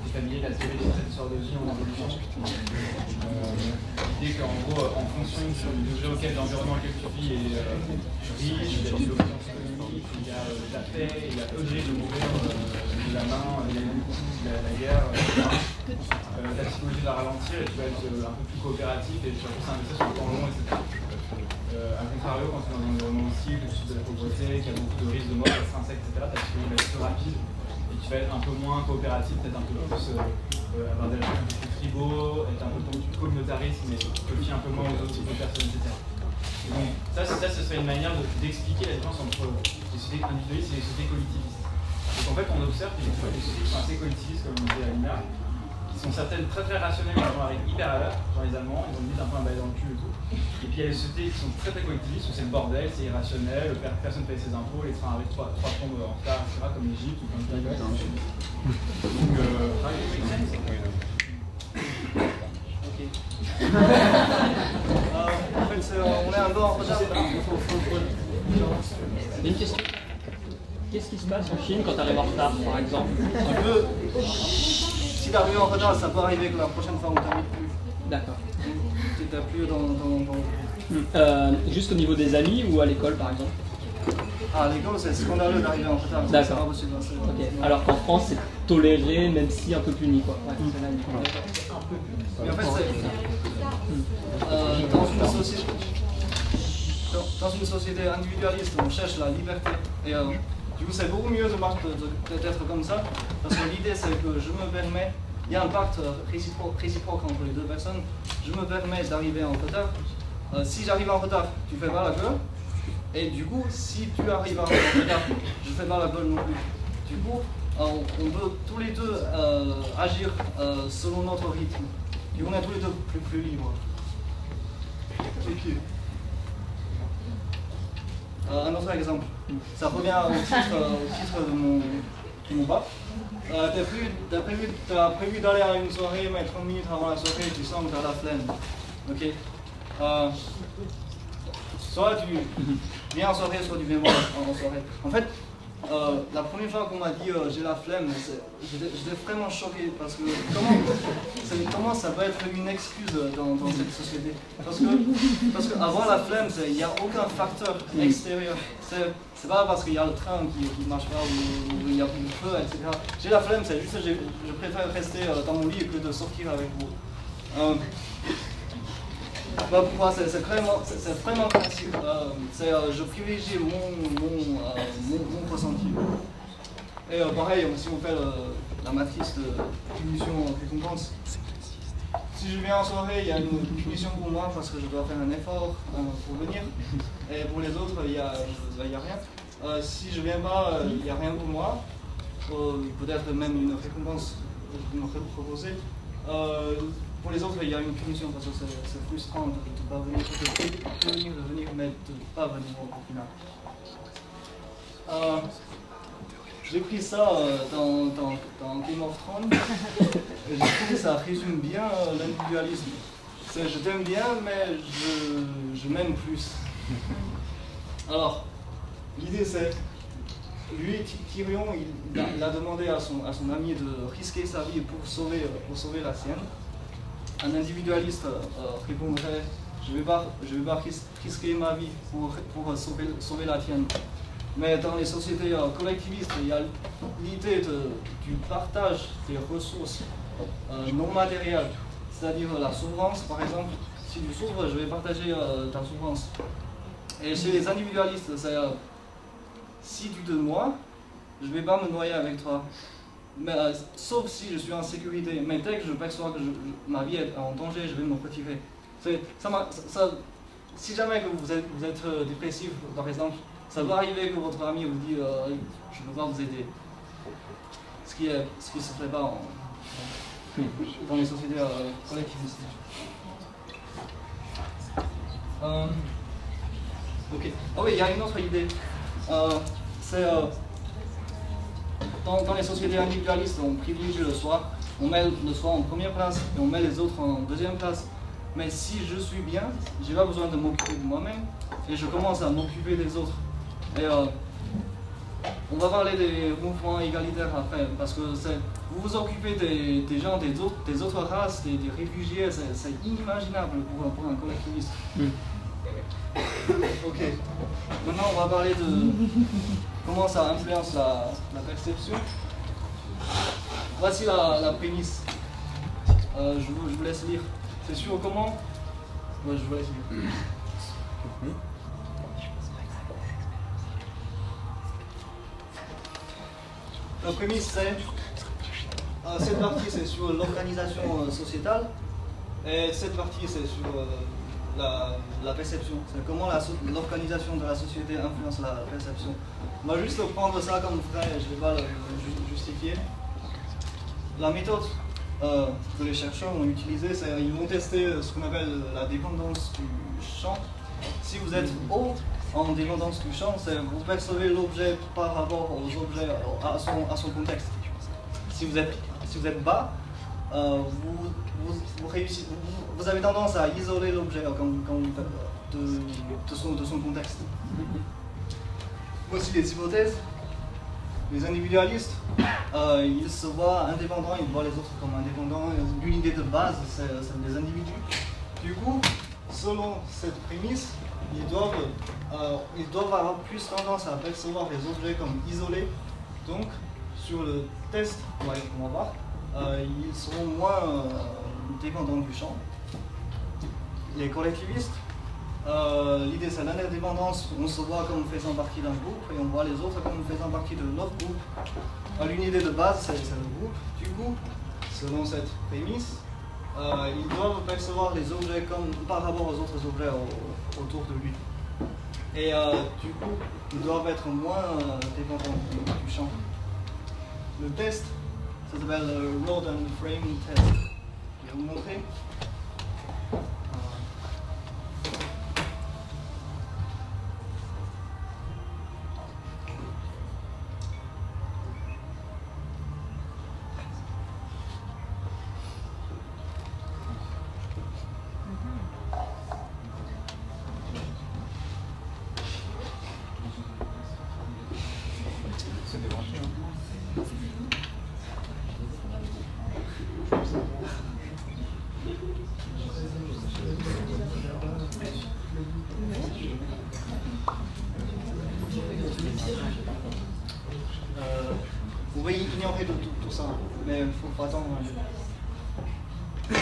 Établir la théorie des senseurs de vie en évolution. L'idée qu'en gros, en fonction du degré auquel l'environnement auquel tu vis est riche, il y a des options économiques, conflit, il y a la paix, il y a peu de risque de mourir de la main, il y a eu la guerre, etc. Ta psychologie va ralentir et tu vas être un peu plus coopératif et surtout s'investir sur le temps long, etc. A contrario, quand tu es dans un environnement hostile, le sud de la pauvreté, qu'il y a beaucoup de risques de mort, d'insectes, etc., ta psychologie va être plus rapide et tu vas être un peu moins coopératif, peut-être un peu plus avoir des relations plus tribaux, être un peu plus communautariste, mais te fier un peu moins aux autres types de personnes, etc. Et donc, ça ce serait une manière d'expliquer la différence entre les sociétés individualistes et les sociétés collectivistes. Donc en fait, on observe qu'il y a des sociétés qui sont assez collectivistes, comme disait Alina, qui sont certaines très rationnelles, qui arrivent hyper à l'heure, genre les Allemands, ils ont une vie un peu un balai dans le cul et tout. Et puis il y a des sociétés qui sont très collectivistes, où c'est le bordel, c'est irrationnel, personne ne paye ses impôts, les trains arrivent 3 plombes en retard, etc., comme l'Égypte ou comme le Pays. Donc, en fait, on est un peu en retard. Une question. Qu'est-ce qui se passe en Chine quand tu arrives en retard, par exemple? Si tu arrives en retard, ça peut arriver que la prochaine fois on t'invite plus. D'accord. Tu n'es plus dans... Juste au niveau des amis ou à l'école, par exemple? Ah, à l'école, c'est scandaleux d'arriver en retard. D'accord. C'est pas possible. Ok. Alors qu'en France, c'est toléré, même si un peu puni, quoi. Ouais, c'est là, mais en fait, c'est... dans une société individualiste, on cherche la liberté. Et du coup, c'est beaucoup mieux d'être comme ça, parce que l'idée, c'est que je me permets, il y a un pacte réciproque entre les deux personnes, je me permets d'arriver en retard. Si j'arrive en retard, tu fais pas la gueule. Et du coup, si tu arrives en retard, je fais pas la gueule non plus. Du coup, on peut tous les deux agir selon notre rythme. Et on est tous les deux plus libres. Un autre exemple, ça revient au titre de mon bac. Tu as prévu d'aller à une soirée, mais 30 minutes avant la soirée, tu sens que tu as la flemme. Ok. Soit tu viens en soirée, soit tu viens voir en soirée. En fait, la première fois qu'on m'a dit j'ai la flemme, j'étais vraiment choqué parce que comment ça peut être une excuse dans cette société? Parce que avoir la flemme, il n'y a aucun facteur extérieur. C'est pas parce qu'il y a le train qui ne marche pas ou il y a plus de feu, etc. J'ai la flemme, c'est juste que je préfère rester dans mon lit que de sortir avec vous. Pour moi, c'est vraiment classique. Je privilégie mon ressenti. Et pareil, si on fait la matrice de punition-récompense, si je viens en soirée, il y a une punition pour moi parce que je dois faire un effort pour venir. Et pour les autres, il n'y a rien. Si je ne viens pas, il n'y a rien pour moi. Peut-être même une récompense proposée. Pour les autres, il y a une punition parce que c'est frustrant de ne pas venir, de venir, mais de ne pas venir au final. J'ai pris ça dans Game of Thrones et j'ai trouvé que ça résume bien l'individualisme. Je t'aime bien, mais je m'aime plus. Alors, l'idée c'est, lui, Tyrion, il a demandé à son ami de risquer sa vie pour sauver la sienne. Un individualiste répondrait je vais pas risquer ma vie pour sauver la tienne. Mais dans les sociétés collectivistes, il y a l'idée du partage des ressources non matérielles, c'est-à-dire la souffrance par exemple. Si tu souffres, je vais partager ta souffrance. Et chez les individualistes, c'est si tu te noies, je ne vais pas me noyer avec toi. Mais, sauf si je suis en sécurité, mais dès que je perçois que ma vie est en danger, je vais me retirer. Si jamais que vous êtes dépressif, par exemple, ça peut arriver que votre ami vous dit je ne peux pas vous aider. Ce qui ne se fait pas dans les sociétés collectivistes. Ok. Ah oui, il y a une autre idée. C'est dans les sociétés individualistes, on privilégie le soi, on met le soi en première place et on met les autres en deuxième place. Mais si je suis bien, j'ai pas besoin de m'occuper de moi-même et je commence à m'occuper des autres. Et on va parler des mouvements égalitaires après, parce que vous vous occupez des gens des autres races, des réfugiés, c'est inimaginable pour un collectiviste. Ok. Maintenant, on va parler de comment ça influence la perception. Voici la prémisse. Je vous laisse lire. C'est sûr comment? Ouais, je vous laisse lire. La prémisse, c'est cette partie, c'est sur l'organisation sociétale, et cette partie, c'est sur la perception. C'est comment l'organisation de la société influence la perception. On va juste prendre ça comme frais, je ne vais pas le justifier. La méthode que les chercheurs ont utilisée, c'est qu'ils vont tester ce qu'on appelle la dépendance du champ. Si vous êtes haut en dépendance du champ, c'est vous percevez l'objet par rapport aux objets, à son contexte. Si vous êtes bas, vous avez tendance à isoler l'objet de son contexte. Voici les hypothèses. Les individualistes, ils se voient indépendants, ils voient les autres comme indépendants. L'unité de base, c'est les individus. Du coup, selon cette prémisse, ils doivent avoir plus tendance à percevoir les objets comme isolés. Donc, sur le test qu'on va voir, ils seront moins dépendants du champ. Les collectivistes, l'idée c'est l'indépendance, on se voit comme faisant partie d'un groupe et on voit les autres comme faisant partie de l'autre groupe. L'unité de base c'est le groupe. Du coup, selon cette prémisse, ils doivent percevoir les objets comme par rapport aux autres objets autour de lui. Et du coup, ils doivent être moins dépendants du champ. Le test, ça s'appelle le Rod and Frame Test. Je vais vous montrer. Vous pouvez ignorer tout ça, mais il faut attendre un peu.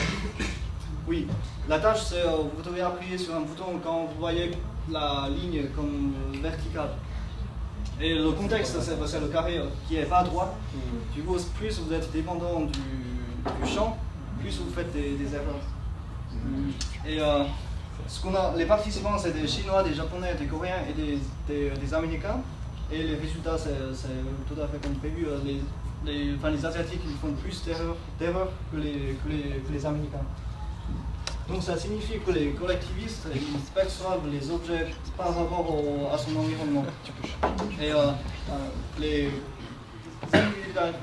Oui, la tâche c'est vous devez appuyer sur un bouton quand vous voyez la ligne comme verticale. Et le contexte c'est le carré qui est pas droit. Du coup, plus vous êtes dépendant du champ, plus vous faites des erreurs. Et les participants c'est des Chinois, des Japonais, des Coréens et des Américains. Et les résultats, c'est tout à fait comme prévu. Les Asiatiques ils font plus d'erreurs que les Américains. Donc ça signifie que les collectivistes ils perçoivent les objets par rapport à son environnement. Et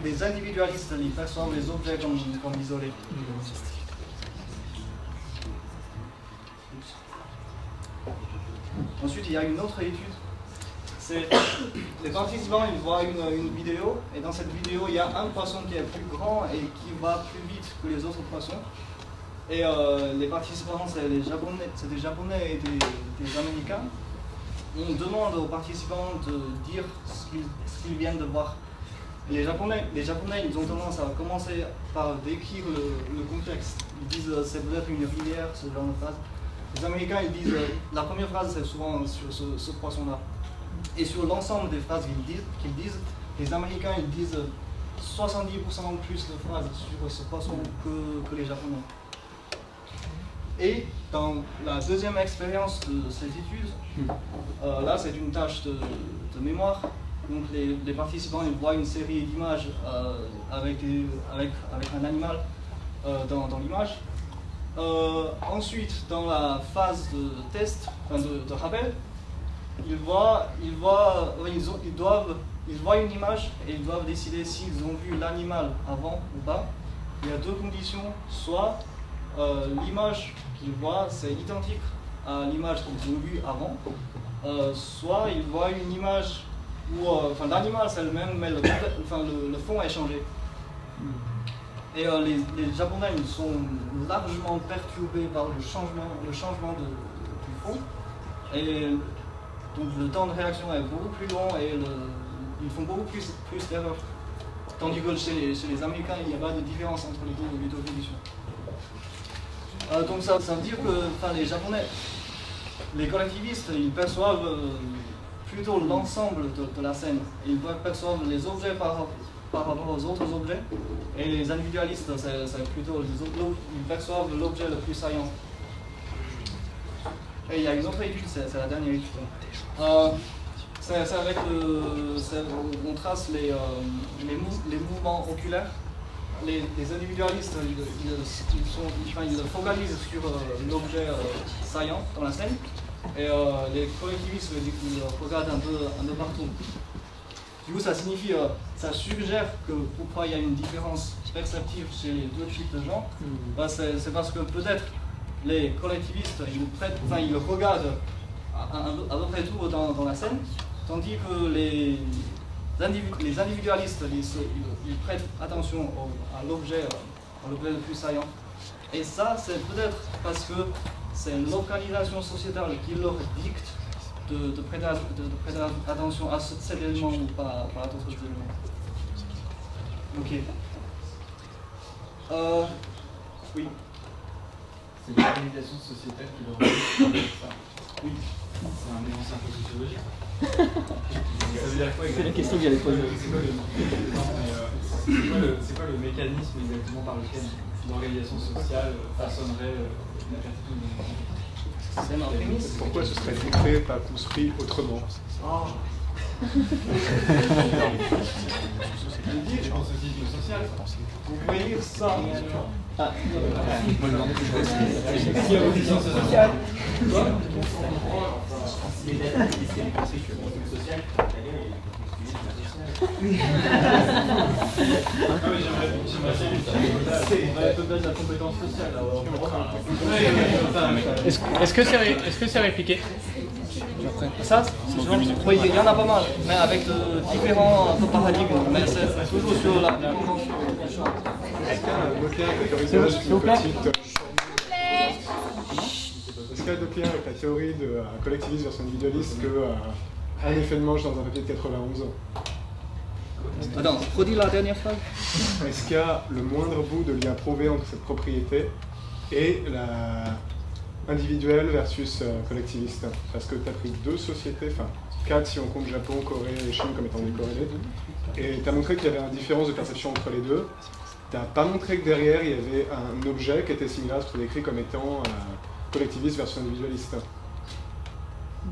les individualistes ils perçoivent les objets comme isolés. Ensuite, il y a une autre étude. Les participants ils voient une vidéo et dans cette vidéo il y a un poisson qui est plus grand et qui va plus vite que les autres poissons. Et les participants c'est des Japonais et des Américains. On demande aux participants de dire ce qu'ils viennent de voir. Les Japonais ils ont tendance à commencer par décrire le contexte. Ils disent c'est peut-être une rivière, ce genre de phrase. Les Américains ils disent la première phrase c'est souvent sur ce poisson-là. Et sur l'ensemble des phrases qu'ils disent, les Américains ils disent 70% plus de phrases sur ce poisson que les Japonais. Et dans la deuxième expérience de cette étude, là c'est une tâche de mémoire. Donc les participants ils voient une série d'images avec un animal dans l'image. Ensuite, dans la phase de test, de rappel, ils voient une image et ils doivent décider s'ils ont vu l'animal avant ou pas. Il y a deux conditions, soit l'image qu'ils voient c'est identique à l'image qu'ils ont vue avant, soit ils voient une image où l'animal c'est le même mais le fond est changé. Et les Japonais ils sont largement perturbés par le changement du fond. Et donc le temps de réaction est beaucoup plus long et ils font beaucoup plus d'erreurs. Tandis que chez les Américains, il n'y a pas de différence entre les deux éditions. Donc ça veut dire que les Japonais, les collectivistes, ils perçoivent plutôt l'ensemble de la scène. Ils perçoivent les objets par rapport aux autres objets. Et les individualistes, c'est plutôt ils perçoivent l'objet le plus saillant. Et il y a une autre étude, c'est la dernière étude. C'est avec on trace les mouvements oculaires. Les individualistes, ils focalisent sur l'objet saillant dans la scène, et les collectivistes, ils regardent un peu partout. Du coup, ça signifie, ça suggère que pourquoi il y a une différence perceptive chez les deux types de gens, c'est parce que peut-être les collectivistes, ils regardent à peu près tout dans la scène, tandis que les individualistes, ils prêtent attention à l'objet le plus saillant. Et ça, c'est peut-être parce que c'est une localisation sociétale qui leur dicte de prêter attention à cet élément ou pas à d'autres éléments. Ok. Oui. C'est l'organisation sociétale qui leur dit ça. Oui. C'est un énoncé un peu sociologique. Ça veut dire quoi exactement? C'est la question que j'allais poser. C'est quoi le mécanisme exactement par lequel l'organisation sociale façonnerait la perspective de l'enfant? C'est ma prémisse. Pourquoi ce serait dicté, pas construit autrement? Je pense aussi que le social. Vous pouvez lire ça. Ah, moi je demandais plus de sociale. La compétence sociale. Est-ce que c'est répliqué? Ça, oui, il y en a pas mal, mais avec différents paradigmes, mais c'est toujours sur la convention. Est-ce qu'il y a d'autres liens avec la théorie de collectiviste versus individualiste qu'un effet de manche dans un papier de 91? Attends, redis la dernière phrase. Est-ce qu'il y a le moindre bout de lien prouvé entre cette propriété et la individuelle versus collectiviste? Parce que tu as pris deux sociétés, enfin 4 si on compte Japon, Corée et Chine comme étant décorrélées, et tu as montré qu'il y avait une différence de perception entre les deux. Tu n'as pas montré que derrière il y avait un objet qui était similaire à ce que tu décris comme étant collectiviste versus individualiste.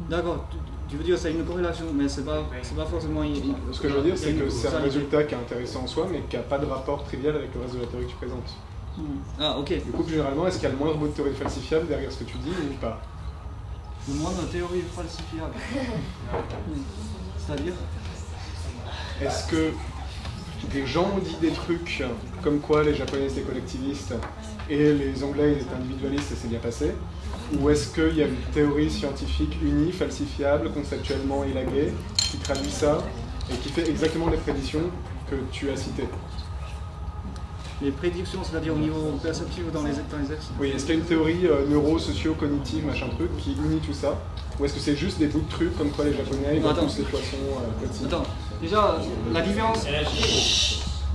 D'accord, tu veux dire c'est une corrélation, mais c'est pas forcément... Ce que je veux dire, c'est que c'est un résultat qui est intéressant en soi, mais qui n'a pas de rapport trivial avec le reste de la théorie que tu présentes. Ah, ok. Du coup, plus généralement, est-ce qu'il y a le moindre bout de théorie falsifiable derrière ce que tu dis ou pas? Le moindre théorie falsifiable. C'est-à-dire? Est-ce que des gens ont dit des trucs comme quoi les Japonais étaient collectivistes et les Anglais étaient individualistes et c'est bien passé? Ou est-ce qu'il y a une théorie scientifique unie, falsifiable, conceptuellement élaguée, qui traduit ça et qui fait exactement les prédictions que tu as citées? Les prédictions, c'est-à-dire au niveau perceptif dans les axes? Oui, est-ce qu'il y a une théorie neuro-socio-cognitive, machin truc, qui unit tout ça? Ou est-ce que c'est juste des bouts de trucs comme quoi les Japonais ils tous les poissons petits? Attends, déjà, la différence...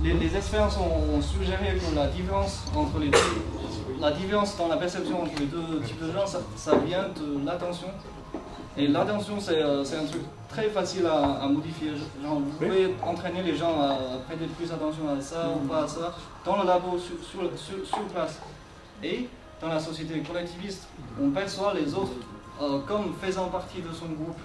Les expériences ont suggéré que la différence entre les deux... La différence dans la perception entre les deux types de gens, ça vient de l'attention. Et l'attention, c'est un truc très facile à modifier. Genre, vous pouvez entraîner les gens à prêter plus attention à ça ou pas à ça dans le labo, sur place. Et dans la société collectiviste, on perçoit les autres comme faisant partie de son groupe.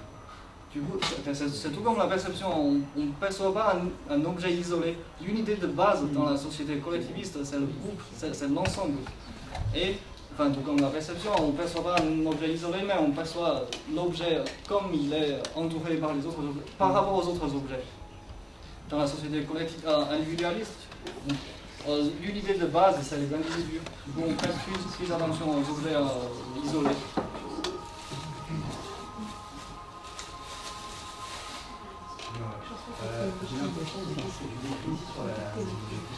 Du coup, c'est tout comme la perception, on ne perçoit pas un objet isolé. L'unité de base dans la société collectiviste, c'est le groupe, c'est l'ensemble. Et, enfin, tout comme la perception, on ne perçoit pas un objet isolé, mais on perçoit l'objet comme il est entouré par les autres objets, par rapport aux autres objets. Dans la société individualiste, l'unité de base, c'est les individus. Du coup, on prête plus attention aux objets isolés. J'ai l'impression que tu décris sur la...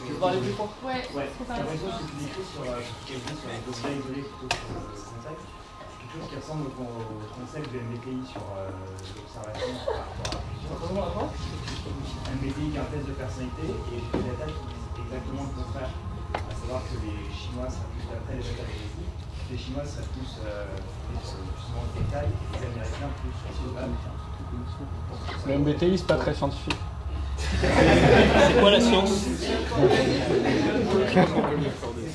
Tu veux parler plus fort? Ouais, j'ai l'impression que tu décris sur les objets isolés plutôt que sur le contact. quelque chose qui ressemble au concept de MBTI sur l'observation par rapport à MBTI qui est un test de personnalité et j'ai des data qui disent exactement le contraire, à savoir que les Chinois seraient plus d'après les data génétiques, les Chinois seraient plus justement le détail et les Américains plus sur le global. Le MBTI, c'est pas très scientifique. C'est quoi la science? C'est pas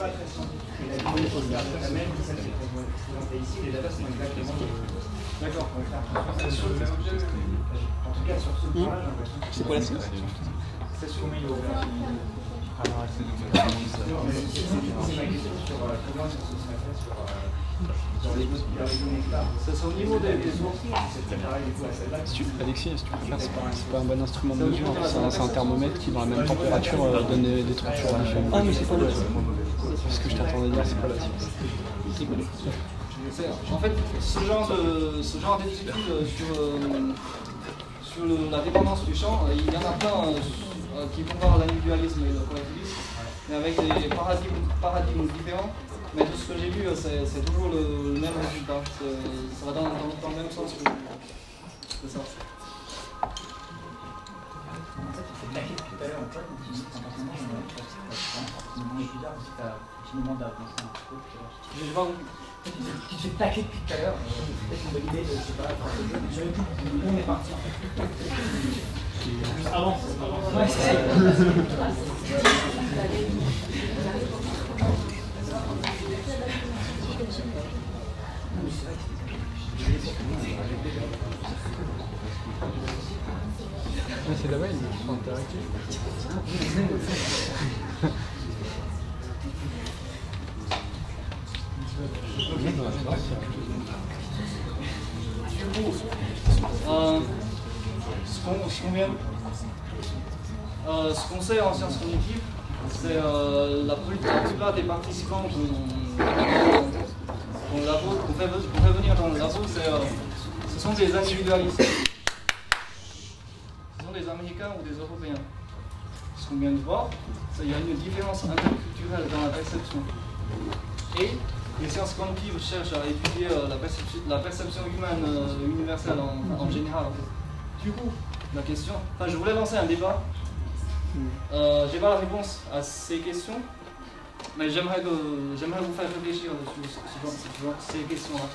très scientifique. La même que celle qui est présentée ici, les datas sont exactement les mêmes. D'accord. En tout cas, sur ce point-là, j'ai l'impression que c'est quoi la science? C'est soumis au c'est ma question sur comment est-ce que ce serait fait sur les données là. C'est au niveau des sources. Alexis, si tu peux faire, c'est pas un bon instrument de mesure, c'est un thermomètre qui, dans la même température, donne des structures différentes. Ah, mais c'est pas le ce que je t'attendais à dire, c'est pas la science. En fait, ce genre d'études sur la dépendance du champ, il y en a plein qui comparent l'individualisme et le collectivisme, mais avec des paradigmes différents. Mais tout ce que j'ai vu, c'est toujours le même résultat. Ça va dans le même sens que ça. C'est plaqué tout à l'heure, en fait, c'est bizarre parce que tu as finalement d'avancer un peu. Tu te fais plaquer depuis tout à l'heure, peut-être une bonne idée de, je sais pas, j'avais plus où on est parti en fait. Avance. Ouais, c'est ça. C'est là-bas, ils sont interactifs. Ce qu'on sait en sciences cognitives, c'est la plupart des participants qu'on fait venir dans le labo, ce sont des individualistes. Ce sont des Américains ou des Européens. Ce qu'on vient de voir, c'est qu'il y a une différence interculturelle dans la perception. Et les sciences cognitives cherchent à étudier la perception humaine universelle en général. Du coup, la question, je voulais lancer un débat. J'ai pas la réponse à ces questions, mais j'aimerais vous faire réfléchir sur ces questions-là.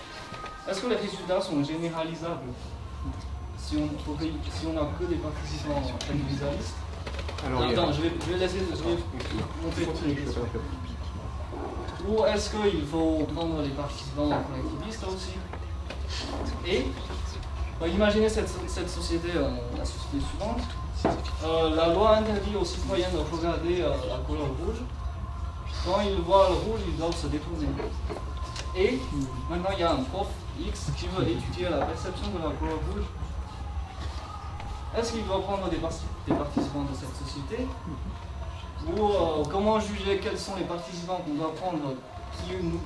Est-ce que les résultats sont généralisables si on n'a que des participants individualistes? Attends, je vais monter le truc. Ou est-ce qu'il faut prendre les participants collectivistes aussi? Et imaginez cette société, la société suivante. La loi interdit aux citoyens de regarder la couleur rouge. Quand ils voient le rouge, ils doivent se détourner. Et maintenant, il y a un prof X qui veut étudier la perception de la couleur rouge. Est-ce qu'il doit prendre des participants de cette société? Ou comment juger quels sont les participants qu'on doit prendre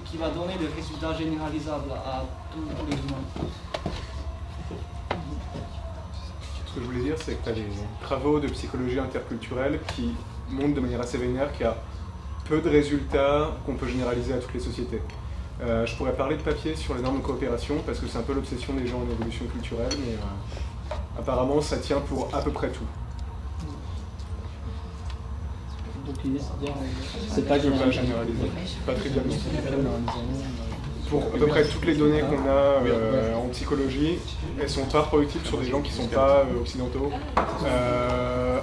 qui va donner des résultats généralisables à tous les humains? Ce que je voulais dire, c'est que tu as des travaux de psychologie interculturelle qui montrent de manière assez vénère qu'il y a peu de résultats qu'on peut généraliser à toutes les sociétés. Je pourrais parler de papier sur les normes de coopération parce que c'est un peu l'obsession des gens en évolution culturelle, mais apparemment ça tient pour à peu près tout. Donc l'idée c'est de dire c'est pas généralisé, pas très bien. Pour à peu près toutes les données qu'on a en psychologie, elles sont pas reproductibles sur des gens qui ne sont pas occidentaux,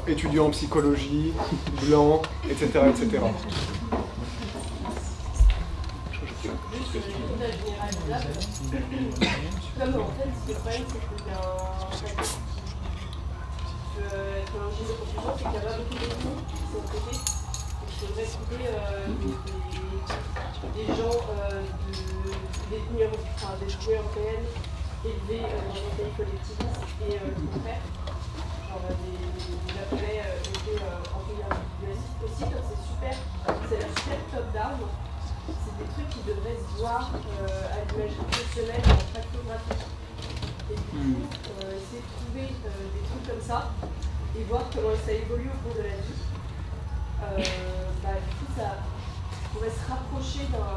étudiants en psychologie, blancs, etc. etc. Comme en fait, le problème c'est que être un génie de confusion, c'est qu'il y a pas beaucoup d'ethnies qui sont traitées. Il faudrait trouver des gens d'ethnie européenne élevés dans des pays collectivistes et le contraire. Genre des Japonais élevés en pays individualistes aussi, comme c'est super, c'est la super top down. C'est des trucs qui devraient se voir à l'image fonctionnelle en factographie. Et du coup, essayer de trouver des trucs comme ça et voir comment ça évolue au cours de la vie. Du coup, ça pourrait se rapprocher d'un.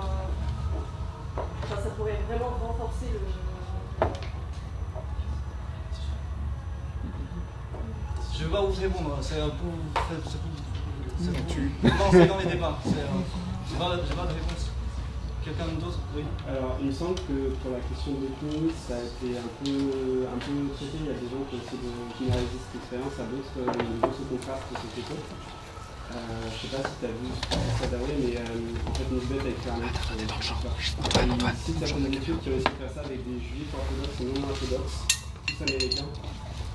Enfin, ça pourrait vraiment renforcer le... Je ne vais pas vous répondre, c'est pour lancer dans les débats. J'ai pas de réponse. Quelqu'un d'autre? Oui. Alors, il me semble que pour la question de l'ethnie, ça a été un peu traité. Il y a des gens qui essaient de généraliser cette expérience à d'autres contrastes sociétaux. Je ne sais pas si tu as vu ça d'Away, mais en fait, Nesbeth a écrit un livre sur ça. Il cite certaines études qui ont essayé de faire ça avec des juifs orthodoxes et non orthodoxes, tous américains.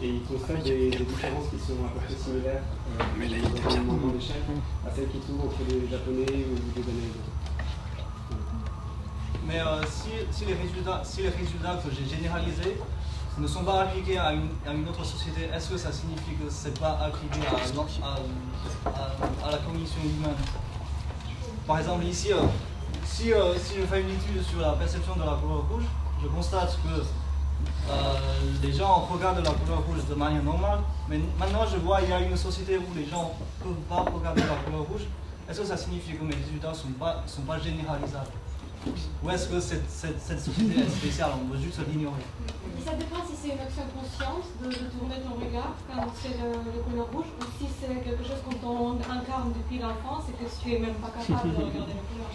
Et il constate des différences qui sont à peu près similaires dans le moment d'échec à celles qui trouvent entre les Japonais ou les Américains. Mais si les résultats que j'ai généralisés ne sont pas appliqués à une autre société, est-ce que ça signifie que ce n'est pas appliqué à la cognition humaine? Par exemple, ici, si je fais une étude sur la perception de la couleur rouge, je constate que les gens regardent la couleur rouge de manière normale, mais maintenant je vois qu'il y a une société où les gens ne peuvent pas regarder la couleur rouge. Est-ce que ça signifie que mes résultats ne sont pas généralisables? Ou est-ce que cette société est spéciale, on veut juste l'ignorer? Ça dépend si c'est une action consciente de tourner ton regard quand c'est le couleur rouge, ou si c'est quelque chose qu'on incarne depuis l'enfance et que tu n'es même pas capable de regarder la couleur.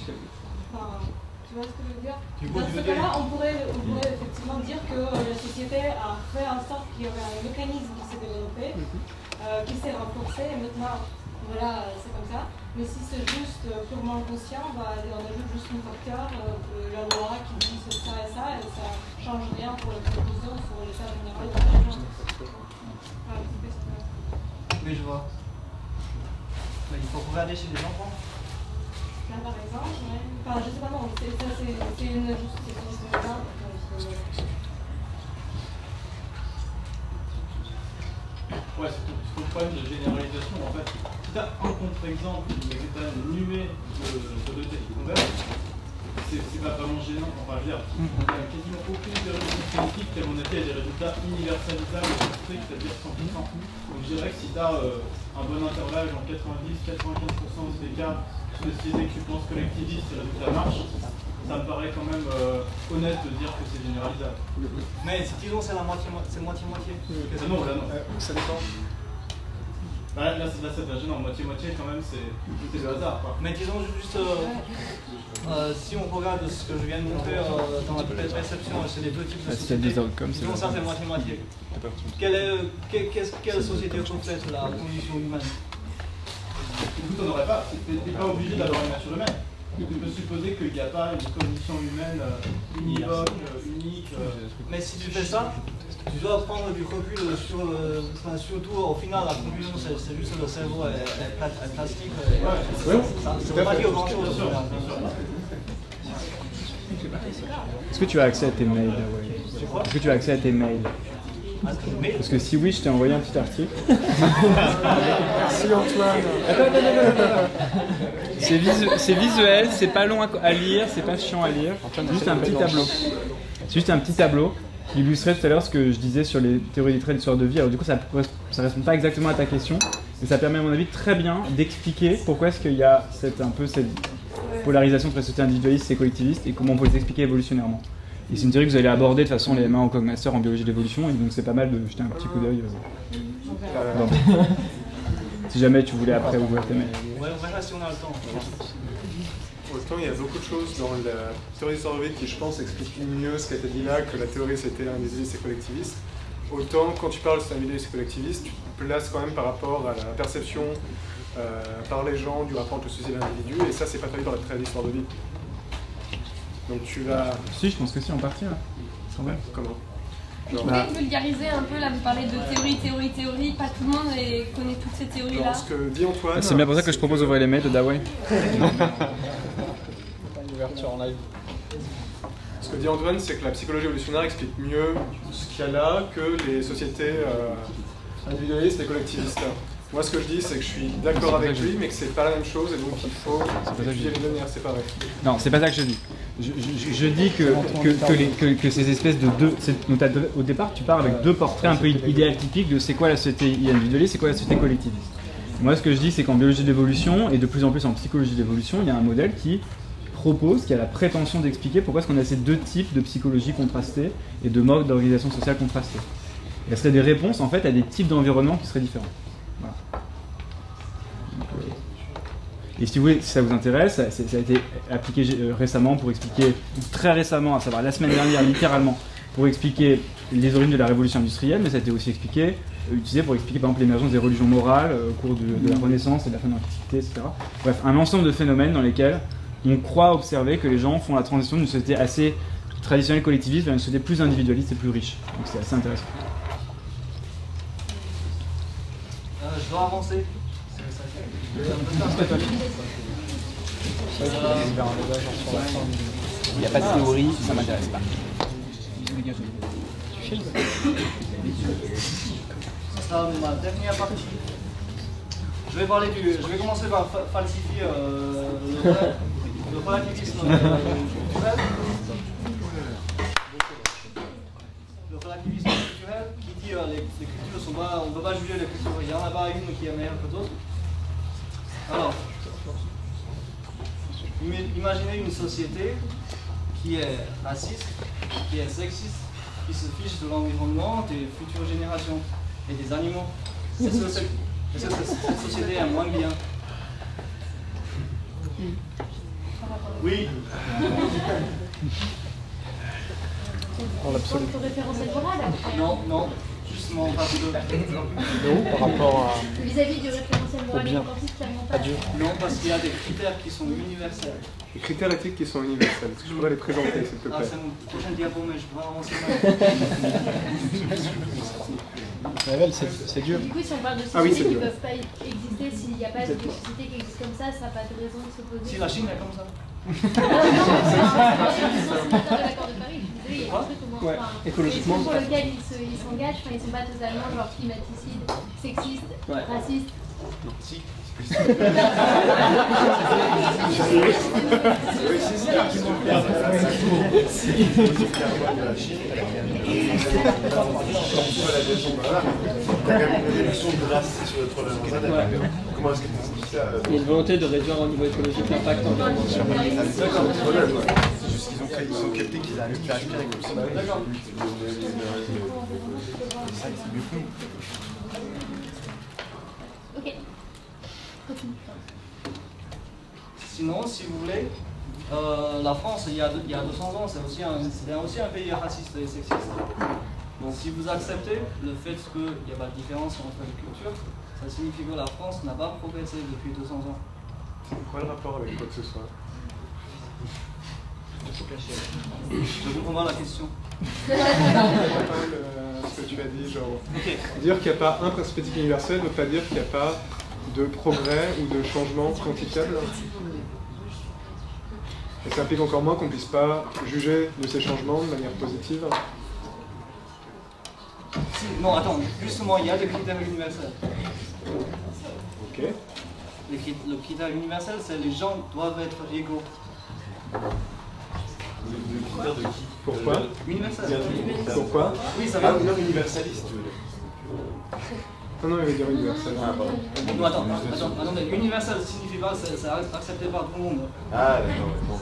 Enfin, tu vois ce que je veux dire? Dans ce cas-là, on pourrait effectivement dire que la société a fait en sorte qu'il y aurait un mécanisme qui s'est développé, qui s'est renforcé, et maintenant, voilà, c'est comme ça. Mais si c'est juste purement conscient, bah, on ajoute juste un facteur, la loi qui dit ça et ça ne change rien pour la conclusion sur l'état général de la gens. Oui, je vois. Mais il faut regarder chez les enfants. Là, par exemple, ouais. Enfin, je sais pas, non, c'est une exemple. Ouais, c'est tout le problème de généralisation. En fait, si tu as un contre-exemple, mais que tu as une numée de deux têtes qui convergent, c'est pas vraiment gênant. Enfin, je veux dire, il n'y a quasiment aucune vérification scientifique qui, à mon avis, a des résultats universalisables et stricts, c'est-à-dire 100%. Donc, je dirais que si tu as un bon intervalle en 90-95% des cas, sur les sociétés que tu penses collectivistes, les résultats marchent, ça me paraît quand même honnête de dire que c'est généralisable. Mais disons c'est moitié-moitié. Non, là non. Ça dépend. Là c'est pas gênant, moitié-moitié quand même c'est le hasard. Quoi. Mais disons juste, si on regarde ce que je viens de montrer dans la perception chez les deux types de sociétés, disons ça c'est moitié-moitié. Quelle société reflète la condition humaine? Écoute, on n'aurait pas, t'es pas obligé d'avoir une nature humaine. Tu peux supposer qu'il n'y a pas une condition humaine univoque, unique. Mais si tu fais ça, tu dois prendre du recul surtout au final la conclusion c'est juste le cerveau est plastique. Ça ne veut pas dire grand chose. Est-ce que tu as accès à tes mails? Est-ce que tu as accès à tes mails? Parce que si oui, je t'ai envoyé un petit article. Merci Antoine. Attends. C'est visuel, c'est pas long à lire, c'est pas chiant à lire. Juste un petit tableau. C'est juste un petit tableau qui illustrait tout à l'heure ce que je disais sur les théories des traits de l'histoire de vie. Alors du coup, ça répond pas exactement à ta question, mais ça permet à mon avis très bien d'expliquer pourquoi est-ce qu'il y a cette polarisation entre les sociétés individualistes et collectivistes et comment on peut les expliquer évolutionnairement. Et c'est une théorie que vous allez aborder de toute façon les mains au Cogmaster en biologie de l'évolution, et donc c'est pas mal de jeter un petit coup d'œil. Si jamais tu voulais après ouvrir tes mails. Ouais, on verra si on a le temps. Autant il y a beaucoup de choses dans la théorie d'histoire de vie qui, je pense, expliquent mieux ce qui a été dit là que la théorie c'était individualiste et collectiviste. Autant quand tu parles de individualiste et collectiviste, tu te places quand même par rapport à la perception par les gens du rapport entre le sujet et l'individu, et ça c'est pas traduit dans la théorie d'histoire de vie. Donc tu vas... Si, je pense que si, en partie. Là. Ouais, comment? Vous pouvez vulgariser un peu, là vous parlez de théorie, pas tout le monde connaît toutes ces théories-là. Ce que dit Antoine... C'est bien pour ça que je propose d'ouvrir les mails de Dawei. Une ouverture en live. Ce que dit Antoine, c'est que la psychologie évolutionnaire explique mieux ce qu'il y a là que les sociétés individualistes et collectivistes. Moi, ce que je dis, c'est que je suis d'accord avec lui, mais que c'est pas la même chose, et donc il faut étudier les données séparées. Non, c'est pas ça que je dis. Je dis que ces espèces de deux... Au départ, tu pars avec deux portraits un peu idéatypiques de c'est quoi la société individualiste, c'est quoi la société collectiviste. Moi, ce que je dis, c'est qu'en biologie de l'évolution, et de plus en plus en psychologie de l'évolution, il y a un modèle qui propose, qui a la prétention d'expliquer pourquoi est-ce qu'on a ces deux types de psychologie contrastée et de modes d'organisation sociale contrastée. Et ce serait des réponses en fait à des types d'environnements qui seraient différents. Voilà. Et si vous voulez, si ça vous intéresse, ça a été appliqué récemment pour expliquer, très récemment, à savoir la semaine dernière littéralement, pour expliquer les origines de la révolution industrielle, mais ça a été aussi utilisé pour expliquer par exemple l'émergence des religions morales au cours de la Renaissance et de la fin de l'Antiquité, etc. Bref, un ensemble de phénomènes dans lesquels on croit observer que les gens font la transition d'une société assez traditionnelle collectiviste vers une société plus individualiste et plus riche. Donc c'est assez intéressant. Je dois avancer. Il n'y a pas de théorie, ça m'intéresse pas. Ça sera ma dernière partie. Je vais commencer par falsifier le relativisme culturel. Le relativisme culturel qui dit les cultures sont pas, on ne peut pas juger les cultures, il y en a pas une qui est meilleure que d'autres. Alors, imaginez une société qui est raciste, qui est sexiste, qui se fiche de l'environnement, des futures générations et des animaux. Est-ce que cette société est moins bien? Oui. En l'absolu. Pour référentiel moral après. Non, justement parce que... Non, par rapport à... Vis-à-vis du référentiel moral, il consiste clairement pas. Non, parce qu'il y a des critères qui sont universels. Les critères éthiques qui sont universels. Est-ce que je pourrais les présenter, s'il te plaît? Ah, c'est mon prochain diapo, mais je pourrais avancer. C'est dur. Du coup, si on parle de sociétés qui ne peuvent pas exister, s'il n'y a pas de société qui existe comme ça n'a pas de raison de s'opposer. Si la Chine est comme ça. Non, c'est pas de l'accord de Paris, je suis désolée, il y a un truc au moins. Ouais, écologiquement. Pour lequel ils s'engagent, ils ne sont pas totalement genre climaticides, sexistes, racistes. Non, si. Comment est-ce que tu expliques ça? Il y a une volonté de réduire au niveau écologique l'impact environnemental. C'est juste qu'ils ont capté qu'ils arrivent à respirer comme ça. D'accord. C'est mieux fou. Ok. Sinon, si vous voulez, la France, il y a 200 ans, c'était aussi un pays raciste et sexiste. Donc si vous acceptez le fait qu'il n'y a pas de différence entre les cultures, ça signifie que la France n'a pas progressé depuis 200 ans. C'est quoi le rapport avec quoi que ce soit? Je comprends pas la question. Ce que tu as dit, genre... Dire qu'il n'y a pas un principe éthique universel ne veut pas dire qu'il n'y a pas de progrès ou de changement quantifiable. Et ça implique encore moins qu'on ne puisse pas juger de ces changements de manière positive. Non, attends, justement, il y a des critères universels. Ok. Le critère universel, c'est que les gens doivent être égaux. Le critère de qui? Pourquoi? Universel. Pourquoi? Oui, ça va. va. Non, universaliste, tu veux dire. Non, il veut dire universel. Ah, pardon. Non, attendez, universel signifie pas que c'est accepté par tout le monde. Ah, d'accord, bon.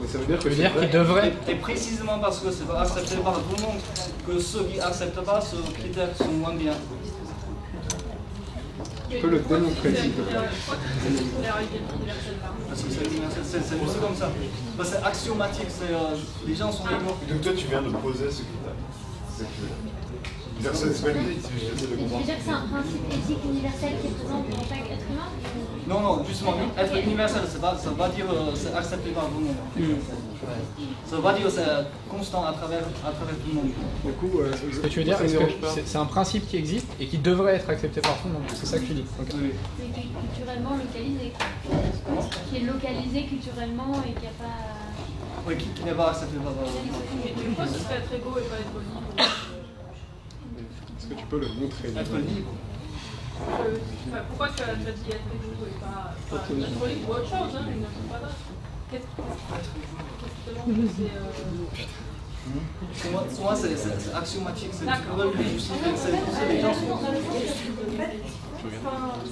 Mais ça veut dire que qu'il devrait. Et précisément parce que c'est pas accepté par tout le monde que ceux qui n'acceptent pas ce critère sont moins bien. Tu peux le démontrer, s'il te plaît. Parce que c'est universel, c'est juste comme ça. C'est axiomatique, les gens sont égaux. Donc toi, tu viens de poser ce critère. C'est que... Personne, c'est pas une idée, Tu veux dire que c'est un principe éthique universel qui est présent dans chaque être humain? Non, justement, être universel, ça veut pas dire c'est accepté par tout le monde. Ça veut pas dire c'est constant à travers tout le monde. Du coup, ce que tu veux dire, c'est un principe qui existe et qui devrait être accepté par tout le monde. C'est ça que tu dis. Okay. C'est culturellement localisé. Qui est localisé culturellement et qui n'a pas... Oui, qui n'est pas accepté par tout le monde. Pourquoi ce serait être égaux et pas être libre? Est-ce que tu peux le montrer? Être libre. Pourquoi tu as dit être égaux et pas être libre ou autre chose, hein, ils ne font pas d'autre. Qu'est-ce que Pour moi, c'est axiomatique, c'est les gens sont...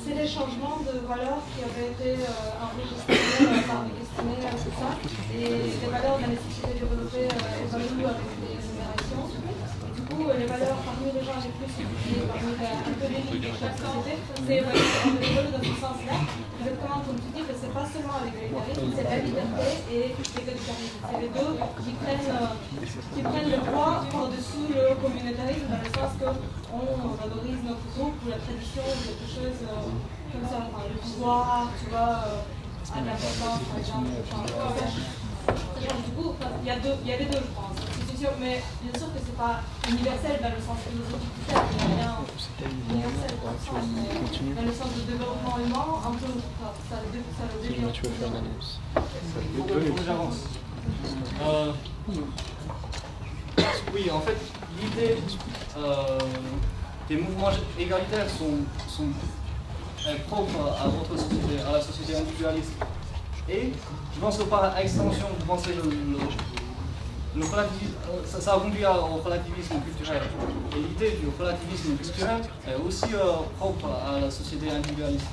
C'est les changements de valeurs qui avaient été enregistrés par des questionnaires ça. Et les valeurs de la nécessité de développer évoluent avec les générations. Et du coup, les valeurs parmi les gens les plus éduqués, parmi un peu l'élite de chaque société, c'est on évolue dans ce sens-là. Exactement comme tu dis, que c'est pas seulement avec l'égalitarisme, c'est la liberté et l'égalitarisme. C'est les deux qui prennent le poids par-dessus le communautarisme, dans le sens qu'on valorise notre groupe ou la tradition ou quelque chose comme ça, enfin, le pouvoir, tu vois, à l'importance, par exemple. Du coup, il y a les deux, je pense. C'est sûr, mais bien sûr que c'est pas universel dans le sens philosophique du terme, il n'y a rien universel dans le sens, mais dans le sens de développement humain, un peu, ça le devient. Tu veux faire une annonce. Faut que j'avance. Oui, en fait, l'idée des mouvements égalitaires sont propres à votre société, à la société individualiste. Et je pense que par extension, vous pensez le relativisme, ça a conduit au relativisme culturel. Et l'idée du relativisme culturel est aussi propre à la société individualiste.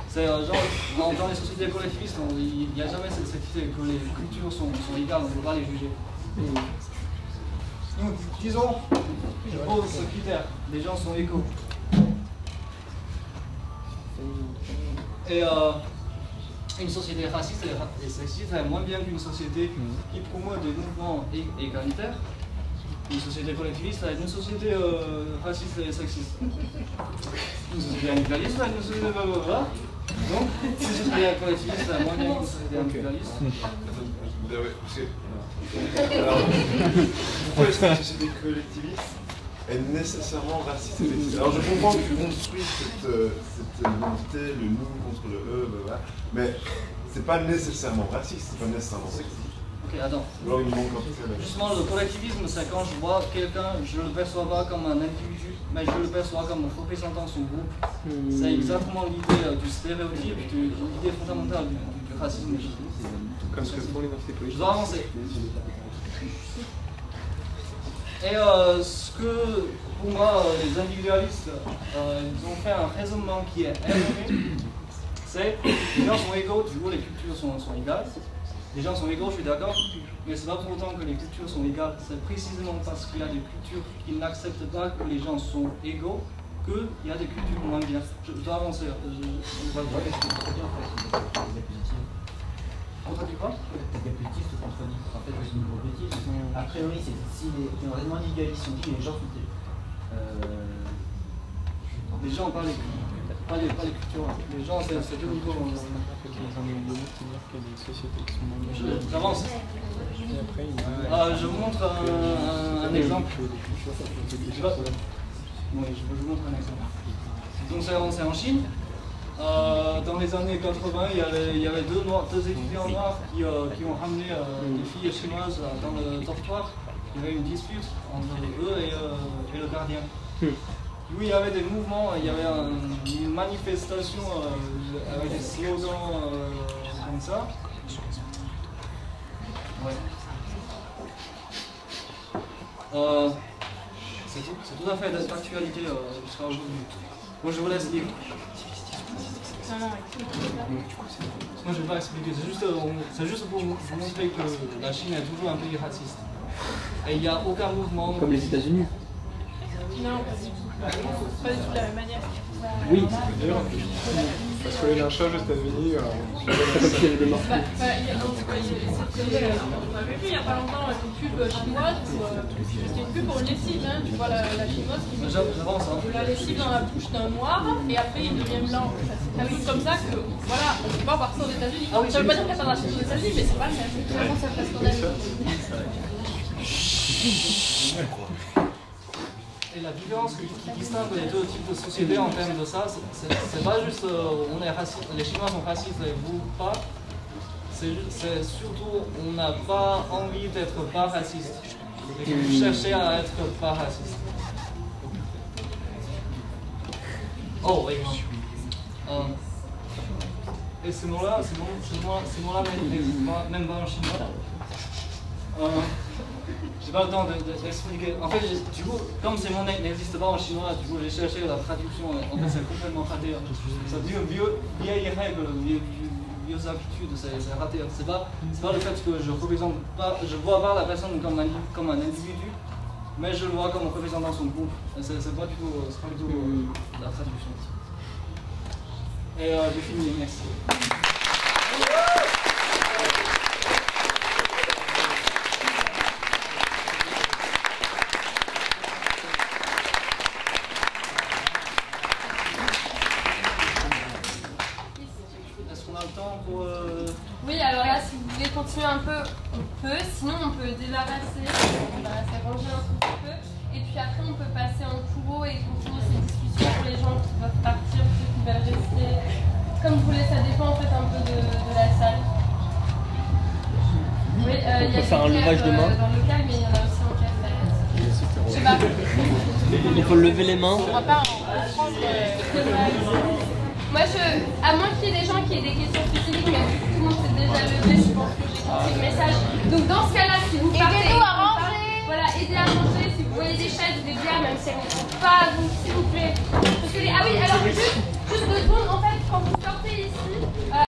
C'est genre, dans les sociétés collectivistes, il n'y a jamais cette idée que les cultures sont égales, on ne peut pas les juger. Donc, disons, je pose ce critère, les gens sont égaux. Et une société raciste et sexiste est moins bien qu'une société qui promeut des mouvements égalitaires. Une société collectiviste est une société raciste et sexiste. Une société individualiste est une société blablabla. Donc, une société collectiviste est moins bien qu'une société individualiste. Alors, pourquoi est-ce que la société collectiviste est nécessairement raciste et sexiste? Alors je comprends que tu construis cette identité, le nous contre le eux, mais c'est pas nécessairement raciste, c'est pas nécessairement sexiste. Ok, attends. Alors il manque un truc. Justement, le collectivisme, c'est quand je vois quelqu'un, je ne le perçois pas comme un individu, mais je le perçois comme représentant son groupe. C'est exactement l'idée du stéréotype, l'idée fondamentale du racisme. Comme ce que font les identités politiques. Je dois avancer. Et ce que, pour moi, les individualistes, ils ont fait un raisonnement qui est erroné, c'est les gens sont égaux, du coup les cultures sont égales. Les gens sont égaux, je suis d'accord, mais c'est pas pour autant que les cultures sont égales. C'est précisément parce qu'il y a des cultures qui n'acceptent pas que les gens sont égaux qu'il y a des cultures moins bien. Je dois avancer. Contredit quoi? Les petits se contredisent. En fait, c'est une compétition. A priori, si les raisonnements individualistes sont dit, les gens sont les gens, pas les cultures. Les gens, c'est deux niveaux. J'avance. Je vous montre un exemple. Oui, je vous montre un exemple. Donc c'est en Chine. Dans les années 80, il y avait deux étudiants noirs qui ont ramené des filles chinoises dans le dortoir. Il y avait une dispute entre eux et le gardien. Oui, il y avait des mouvements, il y avait une manifestation avec des slogans comme ça. Ouais. C'est tout à fait d'actualité jusqu'à aujourd'hui. Moi je vous laisse lire. Moi je ne vais pas expliquer, c'est juste pour vous montrer que la Chine est toujours un pays raciste. Et il n'y a aucun mouvement. Comme les États-Unis. Non, pas du tout. Pas du tout de la même manière. Oui. Parce que les lynchages aux États-Unis. C'est comme s'il y avait des morts. On avait vu il n'y a pas longtemps une pub chinoise c'était une pub pour une lessive. Hein. Tu vois la chinoise qui met de la lessive dans la bouche d'un noir et après il devient blanc. C'est un truc comme ça que voilà, on ne peut pas voir ça aux États-Unis. Ça ne veut pas dire qu'il n'y a pas de racisme aux États-Unis, mais c'est pas le même. Vraiment, ça fait scandaleux. Et la différence qui distingue les deux types de sociétés en termes de ça, c'est pas juste on est raciste, les Chinois sont racistes et vous pas. C'est surtout on n'a pas envie d'être pas raciste. Et que vous cherchez à être pas raciste. Oh, oui. Et ces mots-là, même pas en chinois. J'ai pas le temps d'expliquer. En fait, du coup, comme ces mots n'existent pas en chinois, du coup, j'ai cherché la traduction. En fait, c'est complètement raté. Ça dit vieille règle, aux habitudes, c'est raté. C'est pas le fait que je représente pas, je vois pas la personne comme un individu, mais je le vois comme représentant son groupe. C'est pas du tout la traduction. Et j'ai fini, merci. Est-ce qu'on a le temps pour... Oui, alors là, si vous voulez continuer un peu, on peut. Sinon, on peut débarrasser, s'arranger un tout petit peu. Et puis après, on peut passer en courant et continuer ces discussions pour les gens qui doivent partir, ceux qui veulent rester. Comme vous voulez, ça dépend en fait un peu de la salle. Oui, on peut faire un levage de main. Dans le local, mais il y en a aussi en café. Je sais pas. Il faut lever les mains. On va pas en prendre. Moi, à moins qu'il y ait des gens qui aient des questions spécifiques, mais tout le monde s'est déjà levé, je pense que j'ai compris le message. Donc dans ce cas-là, si vous partez, aidez-nous à ranger. Voilà, aidez à ranger. Si vous voyez des chaises, des bières, même si elles ne sont pas à vous, s'il vous plaît. Parce que ah oui, alors juste 2 secondes, en fait.